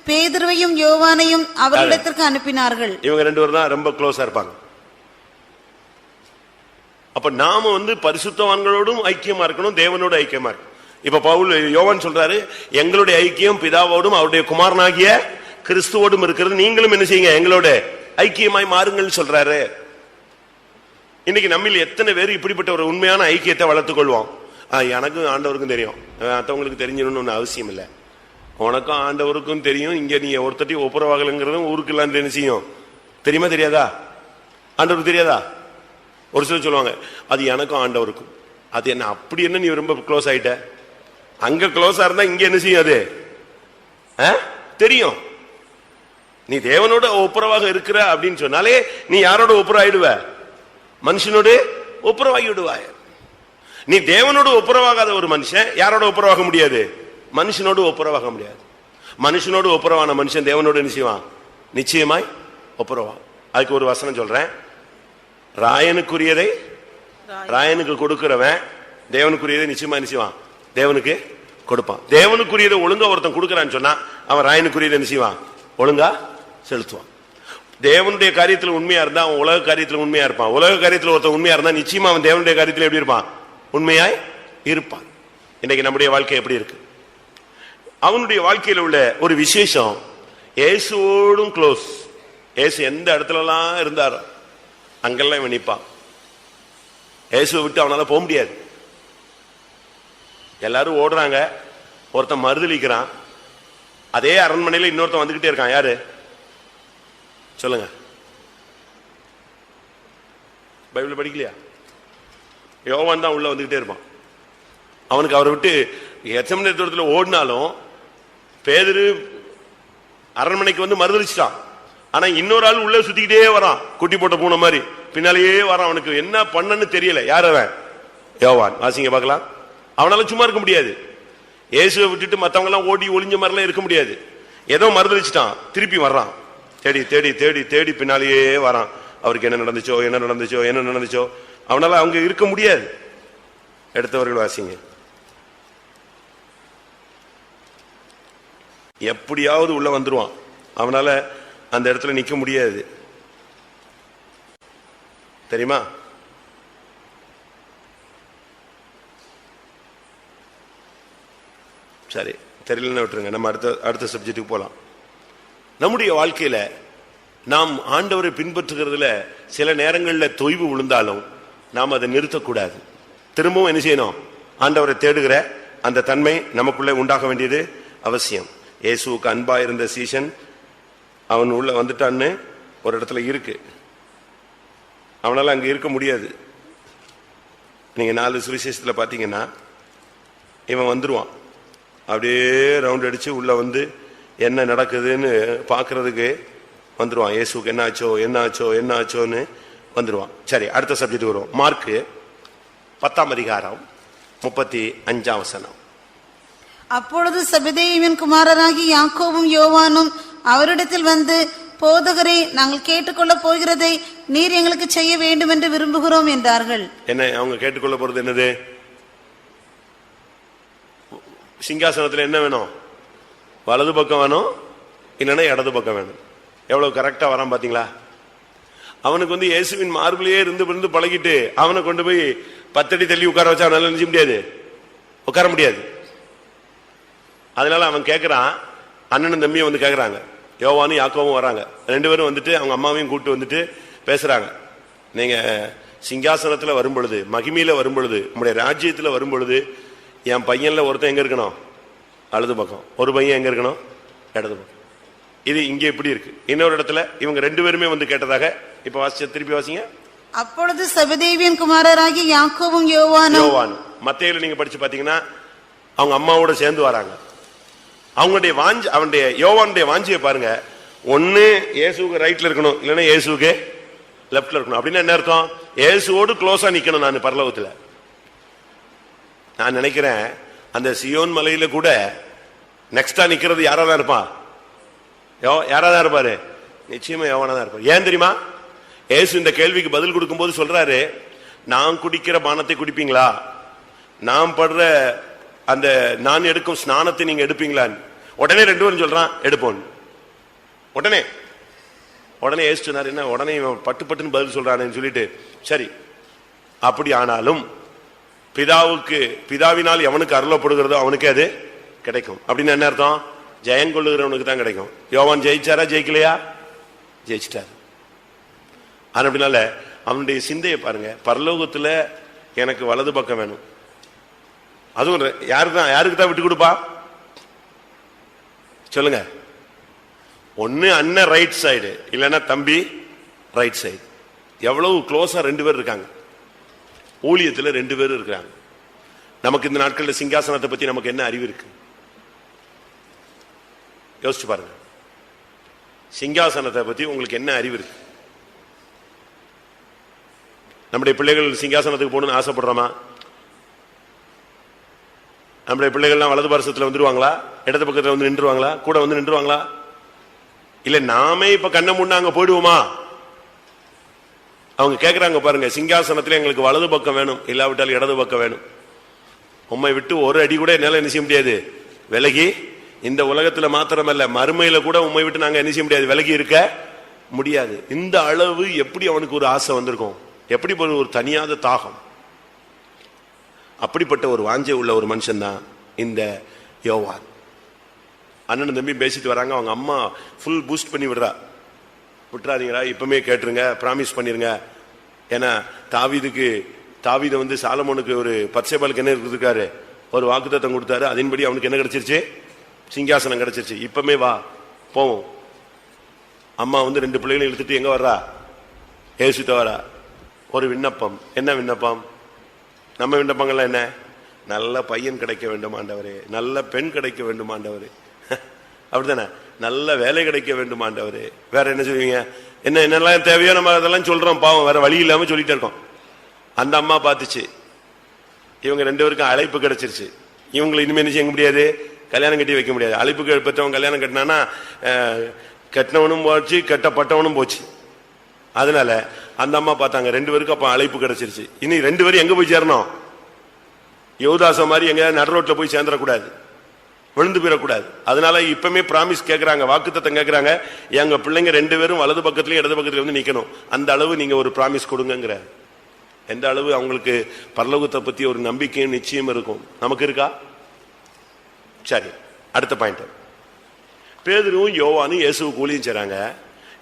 பேதுருவையும் யோவானையும் அவர்களிடத்திற்கு அனுப்பினார்கள். இவங்க 2 பேரும் தான் ரொம்ப க்ளோஸா இருப்பாங்க. அப்ப நாம பரிசுத்தவான்களோடும் ஐக்கியமா இருக்கணும், தேவனோட ஐக்கியமா இருக்கணும். இப்ப பவுல் யோவான் சொல்றாரு, எங்களுடைய ஐக்கியம் பிதாவோடும் அவருடைய குமாரனாகிய கிறிஸ்துவோடும் இருக்கிறது. நீங்களும் என்ன செய்யுங்க? எங்களோட ஐக்கியமாய் மாறுங்கள் சொல்றாரு. இன்னைக்கு நம்மில் எத்தனை பேர் இப்படிப்பட்ட ஒரு உண்மையான ஐக்கியத்தை வளர்த்துக் கொள்வோம்? எனக்கும் ஆண்டவருக்கும் தெரியும், மற்றவங்களுக்கு தெரிஞ்சிடணும்னு அவசியம் இல்லை. உனக்கும் ஆண்டவருக்கும் தெரியும். இங்க நீ ஒருத்தட்டி ஒப்புரவாகலங்கிறதும் ஊருக்கு எல்லாம் என்ன செய்யும்? தெரியுமா தெரியாதா? ஆண்டவருக்கு தெரியாதா? ஒரு சிலர் சொல்லுவாங்க அது எனக்கும் ஆண்டவருக்கும். அது என்ன அப்படி என்ன நீ ரொம்ப க்ளோஸ் ஆயிட்ட? அங்க க்ளோஸா இருந்தா இங்க என்ன செய்யும்? அது தெரியும். நீ தேவனோட ஒப்புரவாக இருக்கிற அப்படின்னு சொன்னாலே நீ யாரோட ஒப்புரவாயிடுவ? மனுஷனோடு ஒப்புரவாகி விடுவாய். நீ தேவனோடு ஒப்புரவாகாத ஒரு மனுஷன் யாரோட ஒப்புரவாக முடியாது? மனுஷனோடு ஒப்புரவாக முடியாது. மனுஷனோடு ஒப்புரவான மனுஷன் தேவனோடு நிச்சயமாய் நிச்சயமாய் ஒப்புரவா. அதுக்கு ஒரு வசனம் சொல்றேன். ராயனுக்குரியதை ராயனுக்கு கொடுக்கிறவன் தேவனுக்குரியதை நிச்சயமா தேவனுக்கு கொடுப்பான். தேவனுக்குரியதை ஒழுங்கா ஒருத்தன் கொடுக்கறான்னு சொன்னா அவன் ராயனுக்குரியதை நிச்சயமா ஒழுங்கா செலுத்துவான். தேவனுடைய காரியத்தில் உண்மையா இருந்தா அவன் உலக காரியத்தில் உண்மையா இருப்பான். உலக காரியத்தில் ஒருத்தன் உண்மையா இருந்தா நிச்சயமா அவன் தேவனுடைய காரியத்தில் எப்படி இருப்பான்? உண்மையாய் இருப்பான். இன்னைக்கு நம்முடைய வாழ்க்கை எப்படி இருக்கு? அவனுடைய வாழ்க்கையில் உள்ள ஒரு விசேஷம், இயேசுவோடும் க்ளோஸ். இயேசு எந்த இடத்துலலாம் இருந்தாரோ அங்கெல்லாம் இவன் நிற்பான். இயேசுவை விட்டு அவனால போக முடியாது. எல்லாரும் ஓடுறாங்க, ஒருத்தன் மறுதளிக்கிறான். அதே அரண்மனையில் இன்னொருத்தன் வந்துகிட்டே இருக்கான். யாரு சொல்லுங்க? பைபிள் படிக்கலையா? யோவான் தான் உள்ள வந்துகிட்டே இருப்பான். அவனுக்கு அவரை விட்டு எத்தனை தூரத்தில் ஓடினாலும், பேதுரு அரண்மனைக்கு வந்து மறுதளிச்சிட்டான். ஆனா இன்னொரு ஆள் உள்ள சுத்திக்கிட்டே வரான், குட்டி போட்ட பூனை மாதிரி பின்னாலேயே வரான். அவனுக்கு என்ன பண்ணன்னு தெரியல. யார் அவன்? யோவான். வாசிங்க பார்க்கலாம். அவனால சும்மா இருக்க முடியாது. இயேசுவை விட்டுட்டு மற்றவங்க எல்லாம் ஓடி ஒளிஞ்ச மாதிரிலாம் இருக்க முடியாது. ஏதோ மறுதளிச்சிட்டான், திருப்பி வர்றான். தேடி தேடி தேடி தேடி பின்னாலேயே வரான். அவருக்கு என்ன நடந்துச்சோ என்ன நடந்துச்சோ என்ன நடந்துச்சோ அவனால அவங்க இருக்க முடியாது. எடுத்தவர்கள் வாசிங்க. எப்படியாவது உள்ள வந்துருவான். அவனால அந்த இடத்துல நிக்க முடியாது. தெரியுமா? சரி, தெரியலன்னு விட்டுருங்க. நம்ம அடுத்த சப்ஜெக்டுக்கு போலாம். நம்முடைய வாழ்க்கையில நாம் ஆண்டவரை பின்பற்றுகிறதுல சில நேரங்களில் தொய்வு விழுந்தாலும் நாம் அதை நிறுத்தக்கூடாது. திரும்பவும் என்ன செய்யணும்? ஆண்டவரை தேடுகிற அந்த தன்மை நமக்குள்ளே உண்டாக வேண்டியது அவசியம். இயேசுவுக்கு அன்பா இருந்த சீசன் அவன் உள்ள வந்துட்டான்னு ஒரு இடத்துல இருக்கு. அவனால அங்க இருக்க முடியாது. நீங்க 4 சுவிசேஷத்துல பாத்தீங்கன்னா இவன் வந்துருவான். அப்படியே ரவுண்ட் அடிச்சு உள்ள வந்து என்ன நடக்குதுன்னு பாக்குறதுக்கு வந்துருவான். இயேசுக்கு என்ன ஆச்சோ என்ன ஆச்சோ என்ன ஆச்சோன்னு வந்துருவான். சரி, அடுத்த சப்ஜெக்ட் வருவோம். மார்க்கு 10ஆம் அதிகாரம் 35ஆம் வசனம். அப்பொழுது செபதேயுவின் குமாரராகி யாக்கோபும் யோவானும் அவரிடத்தில் வந்து, போதகரே, நாங்கள் கேட்டுக்கொள்ள போகிறதை நீர் எங்களுக்கு செய்ய வேண்டும் என்று விரும்புகிறோம் என்றார்கள். என்ன அவங்க கேட்டுக்கொள்ள போறது? என்னது? சிங்காசனத்தில் என்ன வேணும்? வலது பக்கம் வேணும், இல்லைன்னா இடது பக்கம் வேணும். எவ்வளவு கரெக்டா வரான் பாத்தீங்களா? அவனுக்கு வந்து இயேசுவின் மார்பிலேயே இருந்து பழகிட்டு அவனை கொண்டு போய் 10 அடி தள்ளி உட்கார வச்சா அவனால நினைச்ச முடியாது, உட்கார முடியாது. அதனால அவன் கேட்கிறான். அண்ணனும் தம்பியும் வந்து கேட்கறாங்க. யோவானும் யாக்கோவும் வராங்க. 2 பேரும் வந்துட்டு அவங்க அம்மாவையும் கூப்பிட்டு வந்துட்டு பேசுறாங்க. நீங்க சிங்காசனத்துல வரும் பொழுது, மகிமையில வரும் பொழுது, நம்முடைய ராஜ்யத்துல வரும் பொழுது, என் பையன்ல ஒருத்தன் எங்க இருக்கணும்? வலது பக்கம். ஒரு பையன் எங்க இருக்கணும்? இடது பக்கம். இது இங்க எப்படி இருக்கு? இன்னொரு இடத்துல இவங்க 2 பேருமே வந்து கேட்டதாக இப்ப வாசிச்ச, திருப்பி வாசிங்க. அப்பொழுது செபதேயுவின் குமாரராகி யாக்கோபும் யோவானும். மத்தேயுல நீங்க படிச்சு பாத்தீங்கன்னா அவங்க அம்மாவோட சேர்ந்து வராங்க. அவங்களுடைய வாஞ்சி, அவனுடைய யோவானுடைய வாஞ்சியை பாருங்க. ஒன்னு இயேசுக்கு ரைட்ல இருக்கணும், இல்லைன்னா இயேசுக்கு லெப்ட்ல இருக்கணும். அப்படின்னு என்ன அர்த்தம்? இயேசுவோடு க்ளோஸா நிக்கணும். நான் பரலோகத்துல நான் நினைக்கிறேன் அந்த சியோன் மலையில கூட நெக்ஸ்டா நிக்கிறது யாராதான் இருப்பான்? யாராதான் இருப்பாரு? நிச்சயமா யோவானா தான் இருப்பார். ஏன் தெரியுமா? இயேசு இந்த கேள்விக்கு பதில் கொடுக்கும் போது சொல்றாரு, நான் குடிக்கிற பானத்தை குடிப்பீங்களா? நான் படுற அந்த நான் எடுக்கும் ஸ்நானத்தை நீங்க எடுப்பீங்களான்னு. உடனே 2 பேரும் சொல்றான் எடுப்போம். உடனே இயேசு சொன்னார், என்ன உடனே பட்டு பட்டுன்னு பதில் சொல்றானேன்னு சொல்லிட்டு, சரி அப்படி ஆனாலும் பிதாவினால் எவனுக்கு அருளப்படுகிறதோ அவனுக்கே அது கிடைக்கும். அப்படின்னு என்ன அர்த்தம்? ஜெயம் கொள்ளுகிறவனுக்கு தான் கிடைக்கும். யோவான் ஜெயிச்சாரா ஜெயிக்கலையா? ஜெயிச்சிட்டாரு. அப்படினால அவனுடைய சிந்தையை பாருங்க. பரலோகத்துல எனக்கு வலது பக்கம் வேணும். அதுவும் யாருக்கு தான் விட்டு கொடுப்பா? சொல்லுங்க. ஒன்னு அண்ணன் ரைட் சைடு, இல்லைன்னா தம்பி ரைட் சைடு. எவ்வளவு க்ளோஸா 2 பேர் இருக்காங்க. ஊழியத்துல 2 பேர் இருக்காங்க. நமக்கு இந்த நாட்கள்ல சிங்காசனத்தை பத்தி நமக்கு என்ன அறிவு இருக்கு? யோசிச்சு பாருங்க. சிங்காசனத்தை பத்தி உங்களுக்கு என்ன அறிவு இருக்கு? நம்முடைய பிள்ளைகள் சிங்காசனத்துக்கு போகணும்னு ஆசைப்படுறோமா? நம்முடைய பிள்ளைகள்லாம் வலது பாரசத்துல வந்துருவாங்களா? இடது பக்கத்துல வந்து நின்றுவாங்களா? கூட வந்து நின்றுவாங்களா? இல்ல நாமே இப்ப கண்ணை முன்னா அங்க போயிடுவோமா? அவங்க கேட்கறாங்க பாருங்க, சிங்காசனத்துல எங்களுக்கு வலது பக்கம் வேணும், இல்லாவிட்டால் இடது பக்கம் வேணும். உம்மை விட்டு ஒரு அடி கூட என்னால என்ன செய்ய முடியாது விலகி, இந்த உலகத்துல மாத்திரமல்ல மறுமையில கூட உம்மை விட்டு நாங்க என்ன செய்ய முடியாது, விலகி இருக்க முடியாது. இந்த அளவு எப்படி அவனுக்கு ஒரு ஆசை வந்திருக்கும், எப்படி ஒரு தனியாத தாகம். அப்படிப்பட்ட ஒரு வாஞ்சை உள்ள ஒரு மனுஷன் தான் இந்த யோவான். அண்ணன் தம்பி பேசிட்டு வராங்க, அவங்க அம்மா ஃபுல் பூஸ்ட் பண்ணி விட்டுறாதீங்களா, இப்பவுமே கேட்டுருங்க, பிராமிஸ் பண்ணிருங்க. ஏன்னா தாவீது வந்து சாலமோனுக்கு ஒரு பத்சேபாலுக்கு என்ன இருக்காரு, ஒரு வாக்குத்தத்தம் கொடுத்தாரு. அதன்படி அவனுக்கு என்ன கிடைச்சிருச்சு, சிங்காசனம் கிடைச்சிருச்சு. இப்பமே வா போவோம். அம்மா வந்து 2 பிள்ளைகளை இழுத்துட்டு எங்க வர்றா, ஏசுட்ட வரா. ஒரு விண்ணப்பம். என்ன விண்ணப்பம்? நம்ம விண்ணப்பங்கள்லாம் என்ன? நல்ல பையன் கிடைக்க வேண்டும் ஆண்டவரே, நல்ல பெண் கிடைக்க வேண்டும் ஆண்டவரே, அப்படித்தானே, நல்ல வேலை கிடைக்க வேண்டும் ஆண்டவரே. வேற என்ன சொல்லுவீங்க? என்னெல்லாம் தேவையோ நம்ம அதெல்லாம் சொல்றோம். பாவம், வேற வழி இல்லாம சொல்லிட்டு இருக்கோம். அந்த அம்மா பார்த்துச்சு, இவங்க 2 பேருக்கும் அழைப்பு கிடைச்சிருச்சு. இவங்களை இனிமே என்ன செய்ய முடியாது, கல்யாணம் கட்டி வைக்க முடியாது. அழைப்பு பெற்றவன் கல்யாணம் கட்டினானா கட்டினவனும் போச்சு, கட்டப்பட்டவனும் போச்சு. அதனால அந்த அம்மா பார்த்தாங்க 2 பேருக்கும் அப்ப அழைப்பு கிடைச்சிருச்சு. இனி 2 பேரும் எங்க போய் சேரணும்? யோதாச மாதிரி எங்க நடுரோட்ல போய் சேர்ந்துடக்கூடாது, விழுந்து போயிடக்கூடாது. அதனால இப்பவுமே பிராமிஸ் கேட்கறாங்க, வாக்குத்தத்தம் கேட்கறாங்க. எங்க பிள்ளைங்க 2 பேரும் வலது பக்கத்துலயும் இடது பக்கத்துல வந்து நிக்கணும். அந்த அளவு நீங்க ஒரு பிராமிஸ் கொடுங்கிற. எந்த அளவு அவங்களுக்கு பரலோகத்தை பத்தி ஒரு நம்பிக்கையும் நிச்சயம் இருக்கும். நமக்கு இருக்கா? சரி, அடுத்த பாயிண்ட். பேதுருவும் யோவானும் இயேசுவுக்கு ஊழியம் செய்றாங்க.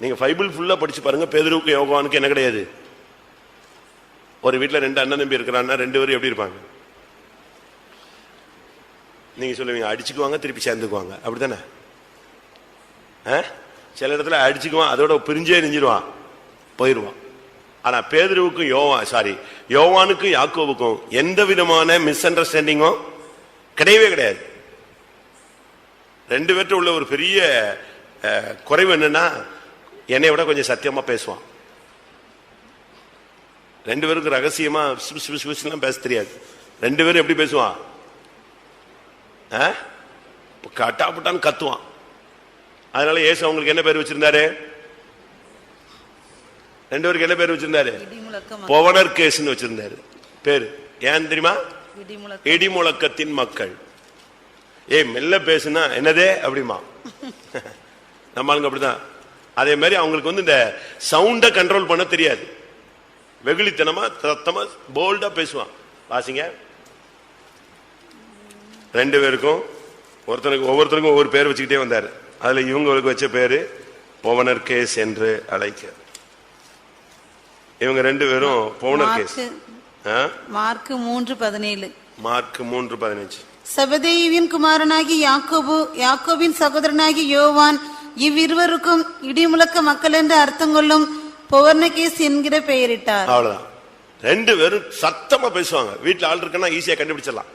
நீங்க பைபிள் ஃபுல்லா படிச்சு பாருங்க, பேதுருவுக்கு யோவானுக்கு என்ன கிடையாது. ஒரு வீட்டுல 2 அண்ணன் தம்பி இருக்கிறான்னா 2 பேரும் எப்படி இருப்பாங்க? நீங்க சொல்லுவீங்க அடிச்சுக்குவாங்க, திருப்பி சேர்ந்துக்குவாங்க, அப்படித்தானே? சில இடத்துல அடிச்சுக்குவான், அதோட பிரிஞ்சே நெஞ்சிருவான், போயிருவான். ஆனா பேதுருவுக்கும் யோவானுக்கும் யாக்கோவுக்கும் எந்த விதமான மிஸ் அண்டர்ஸ்டாண்டிங்கும் கிடையவே கிடையாது. 2 பேர்ட்ட உள்ள ஒரு பெரிய குறைவு என்னன்னா, என்னை விட கொஞ்சம் சத்தியமா பேசுவான். 2 பேருக்கு ரகசியமா பேச தெரியாது. 2 பேரும் எப்படி பேசுவான்? கட்டாப்பட்டான்னு கத்துவான். அதனால இயேசு அவங்களுக்கு என்ன பேர் வச்சிருந்தாரு? 2 பேருக்கு என்ன பேர் வச்சிருந்தாரு? பவனர் கேஸ்ன்னு வச்சிருந்தாரு பேரு. ஏன் தெரியுமா? இடி முழக்கத்தின் மக்கள். மெல்ல பேசுனா என்னதே அப்படிமா. நம்மளுங்க அப்படிதான். அதே மாதிரி அவங்களுக்கு வந்து இந்த சவுண்ட கண்ட்ரோல் பண்ண தெரியாது. வெகுளித்தனமா சத்தமா போல்டா பேசுவான். வாசிங்க. 2 பேருக்கும் ஒவ்வொருத்தருக்கும் ஒவ்வொரு பேர் வச்சுக்கிட்டே வந்தாரு. அதுல இவங்களுக்கு வச்ச பேரு பவனர் கேஸ் என்று அழைக்க. இவங்க 2 பேரும் பவனர் கேஸ். மார்க் 3:17. மார்க் 3:15. செபதேயுவின் குமாரனாகி யாக்கோபு, யாக்கோபின் சகோதரனாகி யோவான், இவ்விருவருக்கும் இடிமுழக்க மக்கள் என்று அர்த்தம் கொள்ளும் பொவர்னகேஸ் என்கிற பெயரிட்டார். அவ்வளவுதான். 2 பேரும் சத்தமா பேசுவாங்க. வீட்டுல ஆள் இருக்குன்னா ஈஸியா கண்டுபிடிச்சிடலாம்.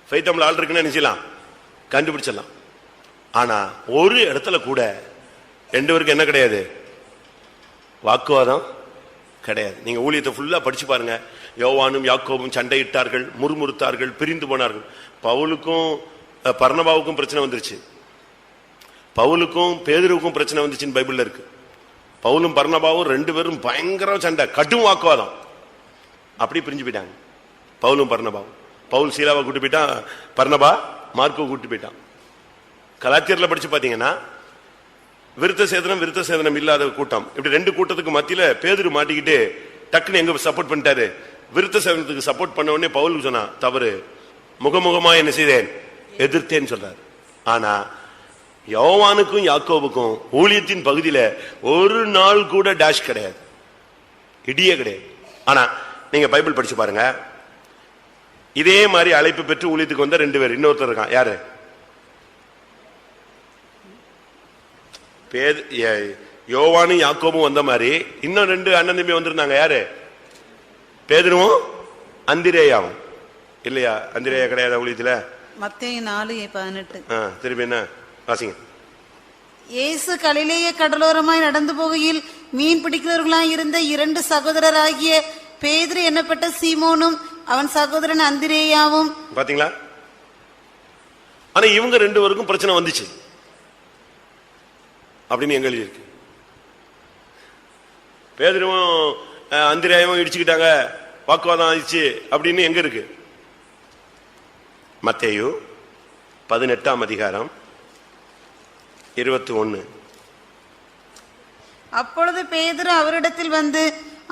ஃபைட்டம்ல ஆள் இருக்குன்னு நினைச்சலாம், கண்டுபிடிச்சிடலாம். ஆனா ஒரு இடத்துல கூட 2 பேருக்கு என்ன கிடையாது, வாக்குவாதம் கிடையாது. நீங்க ஊழியத்தை ஃபுல்லா படிச்சு பாருங்க. யோவானும் யாக்கோபும் சண்டையிட்டார்கள், முறுமுறுத்தார்கள், பிரிந்து போனார்கள். பவுலுக்கும் பர்னபாவுக்கும் பிரச்சனை வந்துருச்சு. பவுலுக்கும் பேதுருவுக்கும் பிரச்சனை வந்துச்சுன்னு பைபிள்ல இருக்கு. பவுலும் பர்னபாவும் 2 பேரும் பயங்கர சண்டை, கடும் வாக்குவாதம். அப்படி பிரிஞ்சு போயிட்டாங்க பவுலும் பர்னபாவும். பவுல் சீலாவை கூட்டு போயிட்டான், பர்னபா மார்க்கோ கூட்டு போயிட்டான். கலாத்தியர்ல படிச்சு பாத்தீங்கன்னா விருத்த சேதனம் இல்லாத கூட்டம். இப்படி 2 கூட்டத்துக்கு மத்தியில பேதுரு மாட்டிக்கிட்டு டக்குன்னு எங்க சப்போர்ட் பண்ணிட்டாரு, விருத்த சேதனத்துக்கு சப்போர்ட் பண்ண உடனே பவுல் சொன்னா தவறு, முகமுகமா என்ன செய்தேன், எதிர்த்தேன்னு சொல்றாரு. ஆனா யோவானுக்கும் யாக்கோபுக்கும் ஊழியத்தின் பகுதியில ஒரு நாள் கூட டேஷ் கிடையாது, இடியே கிடையாது. ஆனா நீங்க பைபிள் படிச்சு பாருங்க, இதே மாதிரி அழைப்பு பெற்று ஊழியத்துக்கு வந்த 2 பேர். இன்னொருத்தர் இருக்கான், யாரு? யோவானும் யாக்கோபும் வந்த மாதிரி இன்னும் 2 அண்ணன் தம்பி வந்திருந்தாங்க. யாரு? பேதுருவும் அந்திரேயாவும். இல்லையா? அந்திரேயா கிடையாது ஊழியத்துல? மத்தேயு 4:18. திருப்பி என்ன வாசிங்க. இயேசு கலிலேய கடலோரமாய் நடந்து போகையில் மீன் பிடிக்கிறவர்களாய் இருந்த 2 சகோதரராகிய பேதுரு என்னப்பட்ட சீமோனும் அவன் சகோதரன் அந்திரேயாவும். பாத்தீங்களா? ஆனா இவங்க 2 பேருக்கும் பிரச்சனை வந்துச்சு அப்படின்னு எங்க எழுதி இருக்கு. பேதுருவும் அந்திரேயாவும் இடிச்சுக்கிட்டாங்க, வாக்குவாதம் ஆயிடுச்சு அப்படின்னு எங்க இருக்கு? மத்தேயு 18:21. அப்பொழுது பேதுரு அவரிடத்தில் வந்து,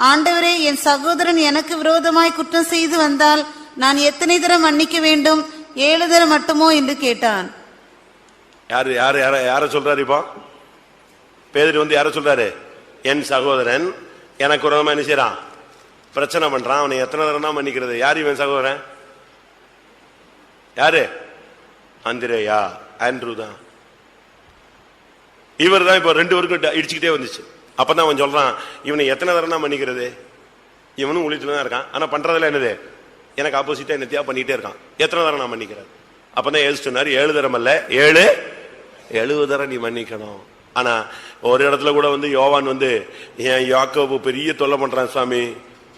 ஆண்டவரே, என் சகோதரன் எனக்கு விரோதமாய் குற்றம் செய்து வந்தால் நான் எத்தனை தரம் மன்னிக்க வேண்டும்? 7 தரம் மட்டுமோ என்று கேட்டான். யாரு யாரு யார யார சொல்றாரு? இப்போ பேதுரு வந்து யார சொல்றாரு? என் சகோதரன் எனக்கு விரோதமா என்ன செய்யறான்? பிரச்சனை பண்றான். அவனை எத்தனை தரம் தான் மன்னிக்கிறது? யாரு இவன் சகோதரன்? யாரு? அந்திரேயா, ஆண்ட்ரூ தான். இவர் தான் இப்ப 2 பேருக்கும் இடிச்சுக்கிட்டே வந்துச்சு. அப்பதான் அவன் சொல்றான், இவனை எத்தனை தரம் தான் மன்னிக்கிறது? இவனும் ஊழியத்துல தான் இருக்கான், ஆனா பண்றதுல என்னது? எனக்கு ஆப்போசிட்டா என்னத்தையா பண்ணிட்டே இருக்கான். எத்தனை தரம் நான் மன்னிக்கிறேன்? அப்பதான் ஏசு சொன்னாரு, 7 தரம் அல்ல 70 தரம் நீ மன்னிக்கணும். ஆனா ஒரு இடத்துல கூட வந்து யோவான் வந்து, என் யாக்கோபு பெரிய தொல்லை பண்றான் சுவாமி,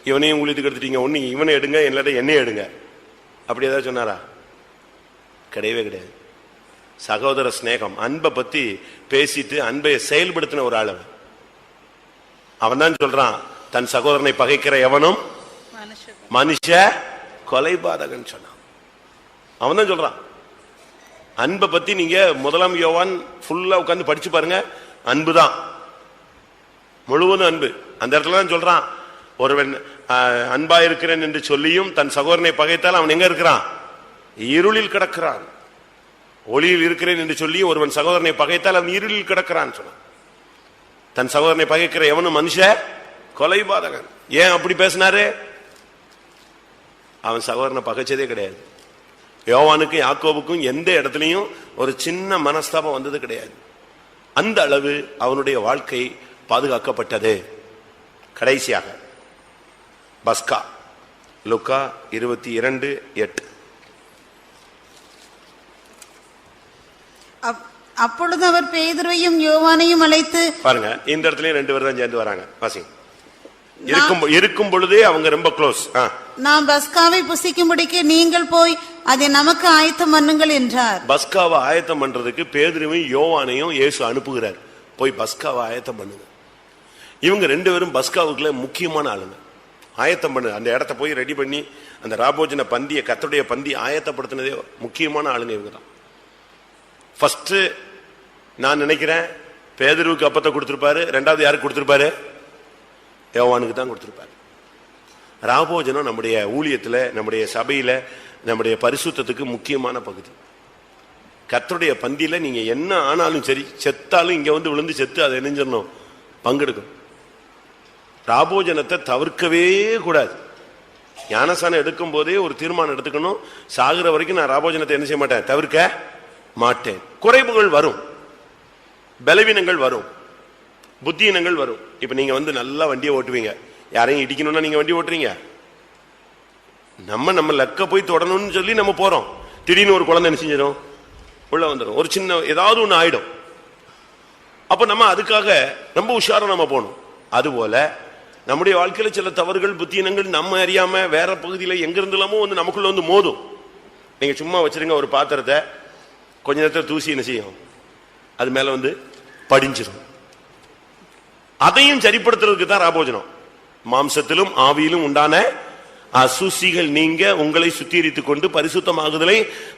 இவனையும் ஊழியத்துக்கு எடுத்துட்டீங்க, ஒண்ணு இவனை எடுங்க இல்லாட்ட என்னையே எடுங்க, அப்படி ஏதாவது சொன்னாரா? கிடையவே கிடையாது. சகோதர ஸ்நேகம், அன்பை பத்தி பேசிட்டு அன்பை செயல்படுத்தின ஒரு ஆள் அவன் தான் சொல்றான், தன் சகோதரனை பகைக்கிற எவனும் மனுஷ கொலைபாதகன் சொன்னான். அவன் தான் சொல்றான். அன்பை பத்தி நீங்க 1 யோவான் ஃபுல்லா உட்கார்ந்து படிச்சு பாருங்க. அன்புதான் முழுவதும் அன்பு. அந்த இடத்துல தான் சொல்றான், ஒருவன் அன்பா இருக்கிறேன் என்று சொல்லியும் தன் சகோதரனை பகைத்தால் அவன் எங்க இருக்கிறான்? இருளில் கிடக்கிறான். ஒளியில் இருக்கிறேன் என்று சொல்லி ஒருவன் சகோதரனை பகைத்தால் அவன் இருளில் கிடக்கிறான் சொன்னான். தன் சகோதரனை பகைக்கிற எவனும் மனுஷ கொலைபாதகன். ஏன் அப்படி பேசினாரு? அவன் சகோதரனை பகைச்சதே கிடையாது. யோவானுக்கும் யாக்கோபுக்கும் எந்த இடத்துலையும் ஒரு சின்ன மனஸ்தாபம் வந்தது கிடையாது. அந்த அளவு அவனுடைய வாழ்க்கை பாதுகாக்கப்பட்டது. கடைசியாக பஸ்கா, லூக்கா 22:8. அப்பொழுது அவர் பேதுருவையும் யோவானையும் அழைத்து, பாருங்க இந்த இடத்துலயும் 2 பேர் தான் சேர்ந்து வராங்க. வாசிங்க. இருக்கும் பொழுதே அவங்க ரொம்ப க்ளோஸ். நாம் பஸ்காவை புசிக்கும்படிக்கு நீங்கள் போய் அதை நமக்கு ஆயத்தம் பண்ணுங்கள் என்றார். பஸ்காவை ஆயத்தம் பண்றதுக்கு பேதுருவையும் யோவானையும் இயேசு அனுப்புகிறார். போய் பஸ்காவை ஆயத்தம் பண்ணுங்க. இவங்க 2 பேரும் பஸ்காவுக்குள்ள முக்கியமான ஆளுங்க. ஆயத்தம் பண்ணு, அந்த இடத்த போய் ரெடி பண்ணி அந்த ராபோஜன பந்தியை, கர்த்தருடைய பந்தி ஆயத்தப்படுத்தினதே முக்கியமான ஆளுங்க இவங்க தான். ஃபர்ஸ்ட் நான் நினைக்கிறேன் பேதுருவுக்கு அப்பத்தை கொடுத்திருப்பாரு. 2வது யாருக்கு கொடுத்திருப்பாரு? யோவானுக்கு தான் கொடுத்திருப்பாரு. ராபோஜனம் நம்முடைய ஊழியத்துல, நம்முடைய சபையில, நம்முடைய பரிசுத்தத்துக்கு முக்கியமான பகுதி. கர்த்தருடைய பந்தியில நீங்க என்ன ஆனாலும் சரி, செத்தாலும் இங்க வந்து விழுந்து செத்து அதை நெஞ்சிடணும், பங்கெடுக்கணும். ராபோஜனத்தை தவிர்க்கவே கூடாது. ஞானசானம் எடுக்கும் போதே ஒரு தீர்மானம் எடுத்துக்கணும், சாகுற வரைக்கும் நான் ராபோஜனத்தை என்ன செய்ய மாட்டேன், தவிர்க்க மாட்டேன். குறைவுகள் வரும், பலவீனங்கள் வரும், புத்தியினங்கள் வரும். இப்ப நீங்க வந்து நல்லா வண்டியை ஓட்டுவீங்க, யாரையும் இடிக்கணும்னா நீங்க வண்டி ஓட்டுறீங்க. நம்ம லக்க போய் தொடணும்னு சொல்லி நம்ம போறோம். திடீர்னு ஒரு குழந்தை என்ன செஞ்சிடும், உள்ள வந்துடும், ஒரு சின்ன ஏதாவது ஒண்ணு ஆயிடும். அப்ப நம்ம அதுக்காக ரொம்ப உஷாரா நம்ம போகணும். அதுபோல நம்முடைய வாழ்க்கையில சில தவறுகள், புத்தியினங்கள் நம்ம அறியாம வேற பகுதியில எங்க இருந்தலாமோ வந்து நமக்குள்ள வந்து மோதும். நீங்க சும்மா வச்சிருங்க ஒரு பாத்திரத்தை, கொஞ்ச நேரத்தில் தூசி என்ன செய்யும், அது மேல வந்து படிஞ்சிடும். அதையும் சரிப்படுத்துறதுக்கு தான் ராபோஜனம். மாம்சத்திலும் ஆவியிலும் உண்டான அசுசிகள் நீங்க உங்களை சுத்திகரித்துக் கொண்டு பரிசுத்தமாகுதலை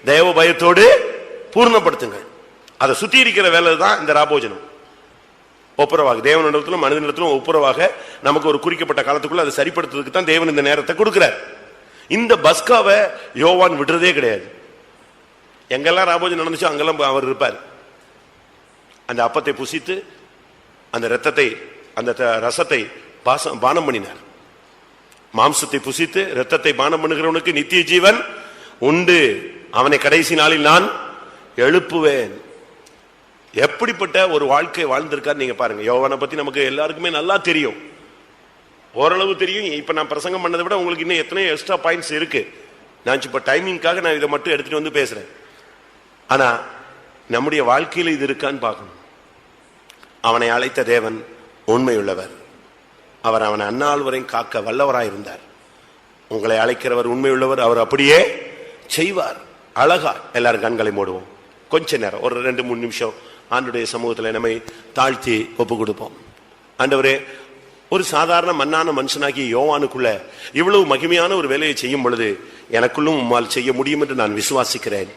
தேவ பயத்தோடு பூர்ணப்படுத்துங்கள். அதை சுத்திகரிக்கிற வேலை தான் இந்த ராபோஜனம். ஒப்புரவாக தேவனிடத்திலும் மனிதனிடத்திலும் ஒப்புரவாக நமக்கு ஒரு குறிக்கப்பட்ட காலத்துக்குள்ள அதை சரிப்படுத்துறதுக்கு தான் தேவன் இந்த நேரத்தை கொடுக்கிறார். இந்த பஸ்காவை யோவான் விடுறதே கிடையாது. எங்கெல்லாம் ராபோஜனம் நடந்துச்சோ அங்கெல்லாம் அவர் இருப்பார். அந்த அப்பத்தை புசித்து அந்த இரத்தத்தை, அந்த ரசத்தை பானம் பண்ணினார். மாம்சத்தை புசித்து இரத்தத்தை பானம் பண்ணுகிறவனுக்கு நித்திய ஜீவன் உண்டு, அவனை கடைசி நாளில் நான் எழுப்புவேன். எப்படிப்பட்ட ஒரு வாழ்க்கை வாழ்ந்திருக்கார் நீங்க பாருங்க. யோவானை பத்தி நமக்கு எல்லாருக்குமே நல்லா தெரியும், ஓரளவு தெரியும். இப்ப நான் பிரசங்கம் பண்ணதை விட உங்களுக்கு இன்னும் எத்தனை எக்ஸ்ட்ரா பாயிண்ட்ஸ் இருக்கு. நான் இப்ப டைமிங்காக நான் இதை மட்டும் எடுத்துட்டு வந்து பேசுறேன். ஆனா நம்முடைய வாழ்க்கையில் இது இருக்கான்னு பார்க்கணும். அவனை அழைத்த தேவன் உண்மையுள்ளவர். அவர் அவனை அந்நாள் வரை காக்க வல்லவராயிருந்தார். உங்களை அழைக்கிறவர் உண்மையுள்ளவர், அவர் அப்படியே செய்வார். அழகா எல்லாரும் கண்களை மூடுவோம். கொஞ்ச நேரம் ஒரு 2-3 நிமிஷம் ஆண்டுடைய சமூகத்தில் நம்மை தாழ்த்தி ஒப்பு கொடுப்போம். ஆண்டவரே, ஒரு சாதாரண மண்ணான மனுஷனாகிய யோவானுக்குள்ள இவ்வளவு மகிமையான ஒரு வேலையை செய்யும் பொழுது எனக்குள்ளும் உம்மால் செய்ய முடியும் என்று நான் விசுவாசிக்கிறேன்.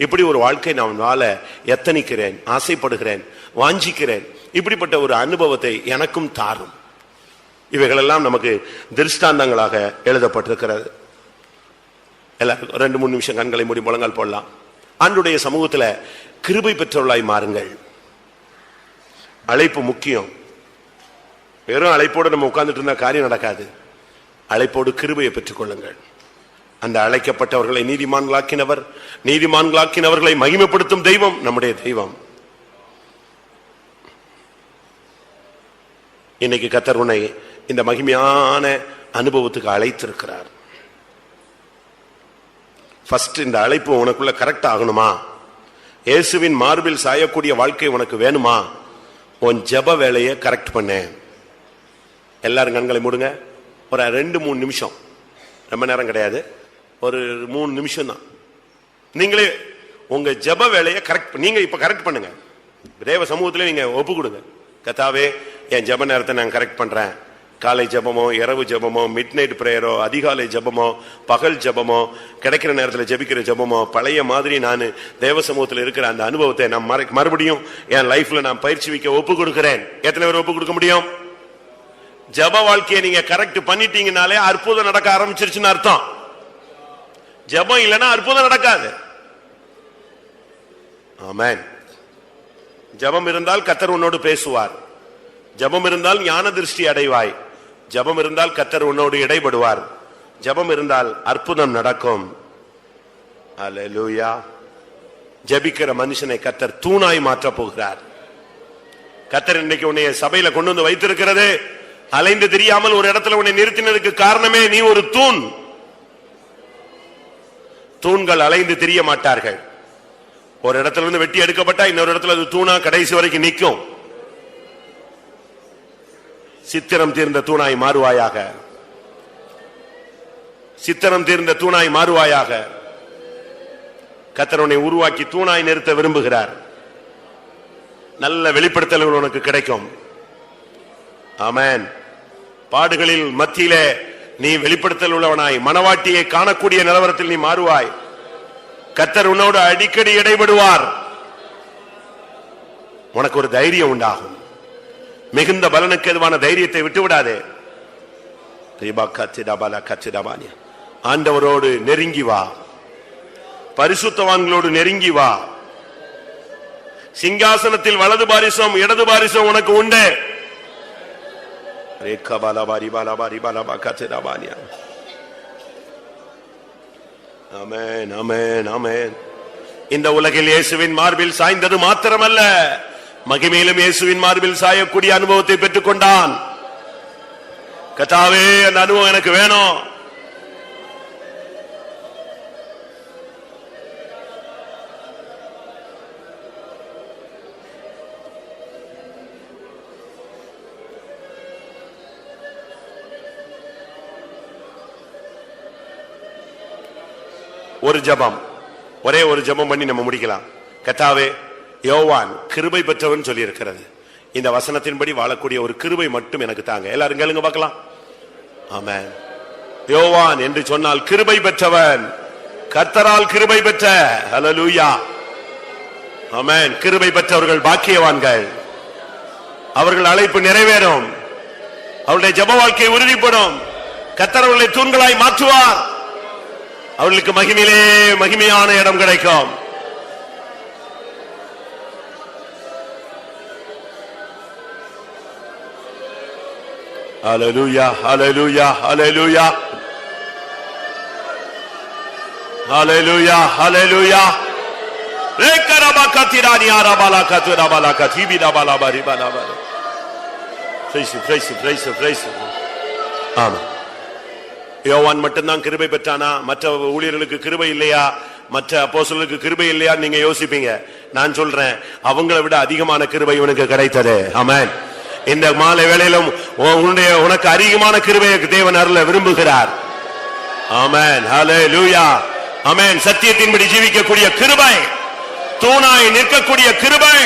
இப்படி ஒரு வாழ்க்கை நான் வாழ எத்தனிக்கிறேன், ஆசைப்படுகிறேன், வாஞ்சிக்கிறேன். இப்படிப்பட்ட ஒரு அனுபவத்தை எனக்கும் தாரும். இவைகளெல்லாம் நமக்கு திருஷ்டாந்தங்களாக எழுதப்பட்டிருக்கிறது. எல்லாருக்கும் 2-3 நிமிஷம் கண்களை மூடி முழங்கால் போடலாம். ஆண்டுடைய சமூகத்துல கிருபை பெற்றவர்களாய் மாறுங்கள். அழைப்பு முக்கியம். வெறும் அழைப்போடு நம்ம உட்கார்ந்துட்டு இருந்தா காரியம் நடக்காது. அழைப்போடு கிருபையை பெற்றுக் கொள்ளுங்கள். அந்த அழைக்கப்பட்டவர்களை நீதிமான்களாக்கினவர், நீதிமான்களாக்கினவர்களை மகிமைப்படுத்தும் தெய்வம் நம்முடைய தெய்வம். இன்னைக்கு கர்த்தர் உன்னை இந்த மகிமையான அனுபவத்துக்கு அழைத்திருக்கிறார். ஃபர்ஸ்ட் இந்த அழைப்பு உனக்குள்ள கரெக்ட் ஆகணுமா? இயேசுவின் மார்பில் சாயக்கூடிய வாழ்க்கை உனக்கு வேணுமா? உன் ஜெப வேலையை கரெக்ட் பண்ண. எல்லாரும் கண்களை மூடுங்க. ஒரு 2-3 நிமிஷம், ரொம்ப நேரம் கிடையாது, ஒரு 3 நிமிஷம் தான். நீங்களே உங்க ஜெப வேலையை கரெக்ட், நீங்க இப்ப கரெக்ட் பண்ணுங்க. தேவ சமூகத்திலே நீங்க ஒப்பு கொடுங்க. கர்த்தாவே, என் ஜெப நேரத்தை நான் கரெக்ட் பண்றேன். காலை ஜெபமோ, இரவு ஜெபமோ, மிட் நைட் பிரேயரோ, அதிகாலை ஜெபமோ, பகல் ஜெபமோ, கிடைக்கிற நேரத்தில் ஜெபிக்கிற ஜெபமோ, பழைய மாதிரி நான் தேவ சமூகத்தில் இருக்கிற அந்த அனுபவத்தை நான் மறுபடியும் என் லைஃப்ல நான் பயிற்சி வைக்க ஒப்பு கொடுக்கிறேன். எத்தனை பேர் ஒப்பு கொடுக்க முடியும்? ஜெப வாழ்க்கையை நீங்க கரெக்ட் பண்ணிட்டீங்கனாலே அற்புதம் நடக்க ஆரம்பிச்சிருச்சுன்னு அர்த்தம். ஜெபம் இல்லைன்னா அற்புதம் நடக்காது. ஆமென். ஜெபம் இருந்தால் கர்த்தர் உன்னோடு பேசுவார். ஜெபம் இருந்தால் ஞான திருஷ்டி அடைவாய். ஜெபம் இருந்தால் கர்த்தர் உன்னோடு இடைபடுவார். ஜெபம் இருந்தால் அற்புதம் நடக்கும். அல்லேலூயா. ஜெபிக்கிற மனுஷனை கர்த்தர் தூணாய் மாற்ற போகிறார். கர்த்தர் இன்னைக்கு உன்னை சபையில கொண்டு வந்து வைத்திருக்கிறது, அலைந்து தெரியாமல் ஒரு இடத்துல உன்னை நிறுத்தினதுக்கு காரணமே நீ ஒரு தூண். தூண்கள் அலைந்து தெரிய மாட்டார்கள். ஒரு இடத்துல இருந்து வெட்டி எடுக்கப்பட்டா இன்னொரு இடத்துல அது தூணா கடைசி வரைக்கும் நிற்கும். சித்திரம் தீர்ந்த தூணாய் மாறுவாயாக. சித்திரம் தீர்ந்த தூணாய் மாறுவாயாக. கர்த்தர் உன்னை உருவாக்கி தூணாய் நிறுத்த விரும்புகிறார். நல்ல வெளிப்படுத்தல்கள் உனக்கு கிடைக்கும். ஆமென். பாடுகளில் மத்தியிலே நீ வெளிப்படுத்தல் உள்ளவனாய் மனவாட்டியை காணக்கூடிய நிலவரத்தில் நீ மாறுவாய். கர்த்தர் உன்னோடு அடிக்கடி இடைபடுவார். உனக்கு ஒரு தைரியம் உண்டாகும். மிகுந்த பலனுக்கு எதுவான தைரியத்தை விட்டுவிடாதே. ஆண்டவரோடு நெருங்கி வா. பரிசுத்தவான்களோடு நெருங்கி வா. சிங்காசனத்தில் வலது பாரிசம் இடது பாரிசம் உனக்கு உண்டு. ஆமென், ஆமென், ஆமென். இந்த உலகில் இயேசுவின் மார்பில் சாய்ந்தது மாத்திரமல்ல, மகிமையிலும் இயேசுவின் மார்பில் சாயக்கூடிய அனுபவத்தை பெற்றுக் கொண்டான். கர்த்தாவே, அந்த அனுபவம் எனக்கு வேணும். ஒரு ஜெபம், ஒரே ஒரு ஜெபம் பண்ணி நம்ம முடிக்கலாம். கர்த்தாவே, யோவான் கிருபை பெற்றவன் சொல்லி இருக்கிறது. இந்த வசனத்தின்படி வாழக்கூடிய ஒரு கிருபை மட்டும் எனக்கு தாங்க. எல்லாரும் கேளுங்க பார்க்கலாம். ஆமென். யோவான் என்று சொன்னால் கிருபை பெற்றவன், கர்த்தரால் கிருபை பெற்ற. ஹல்லேலூயா. ஆமென். கிருபை பெற்றவர்கள் பாக்கியவான்கள். அவர்கள் அழைப்பு நிறைவேறும். அவருடைய ஜெப வாழ்க்கை உறுதிப்படும். கர்த்தர் அவர்களை தூண்களாய் மாற்றுவார். அவர்களுக்கு மகிமையிலே மகிமையான இடம் கிடைக்கும். ஹல்லேலூயா, ஹல்லேலூயா, ஹல்லேலூயா, ஹல்லேலூயா, ஹல்லேலூயா. ரேக்கரபகதிரானி அரபலகதுரபலகதிபிதபலபரிபலபல. பிரைஸ். ஆமென். யோவான் மட்டும்தான் கிருபை பெற்றானா? மற்ற ஊழியர்களுக்கு கிருபை இல்லையா? மற்ற அப்போஸ்தலர்களுக்கு கிருபை இல்லையா? நீங்க யோசிப்பீங்க. நான் சொல்றேன், அவங்களை விட அதிகமான கிருபை இவனுக்கு கிடைத்தது. ஆமென். இந்த மாலை வேளையிலும் உனக்கு அதிகமான கிருபையை தேவன் அருள விரும்புகிறார். ஆமென், ஹல்லேலூயா. ஆமென். சத்தியத்தின்படி ஜீவிக்கக்கூடிய கிருபை, தூணாய் நிற்கக்கூடிய கிருபை,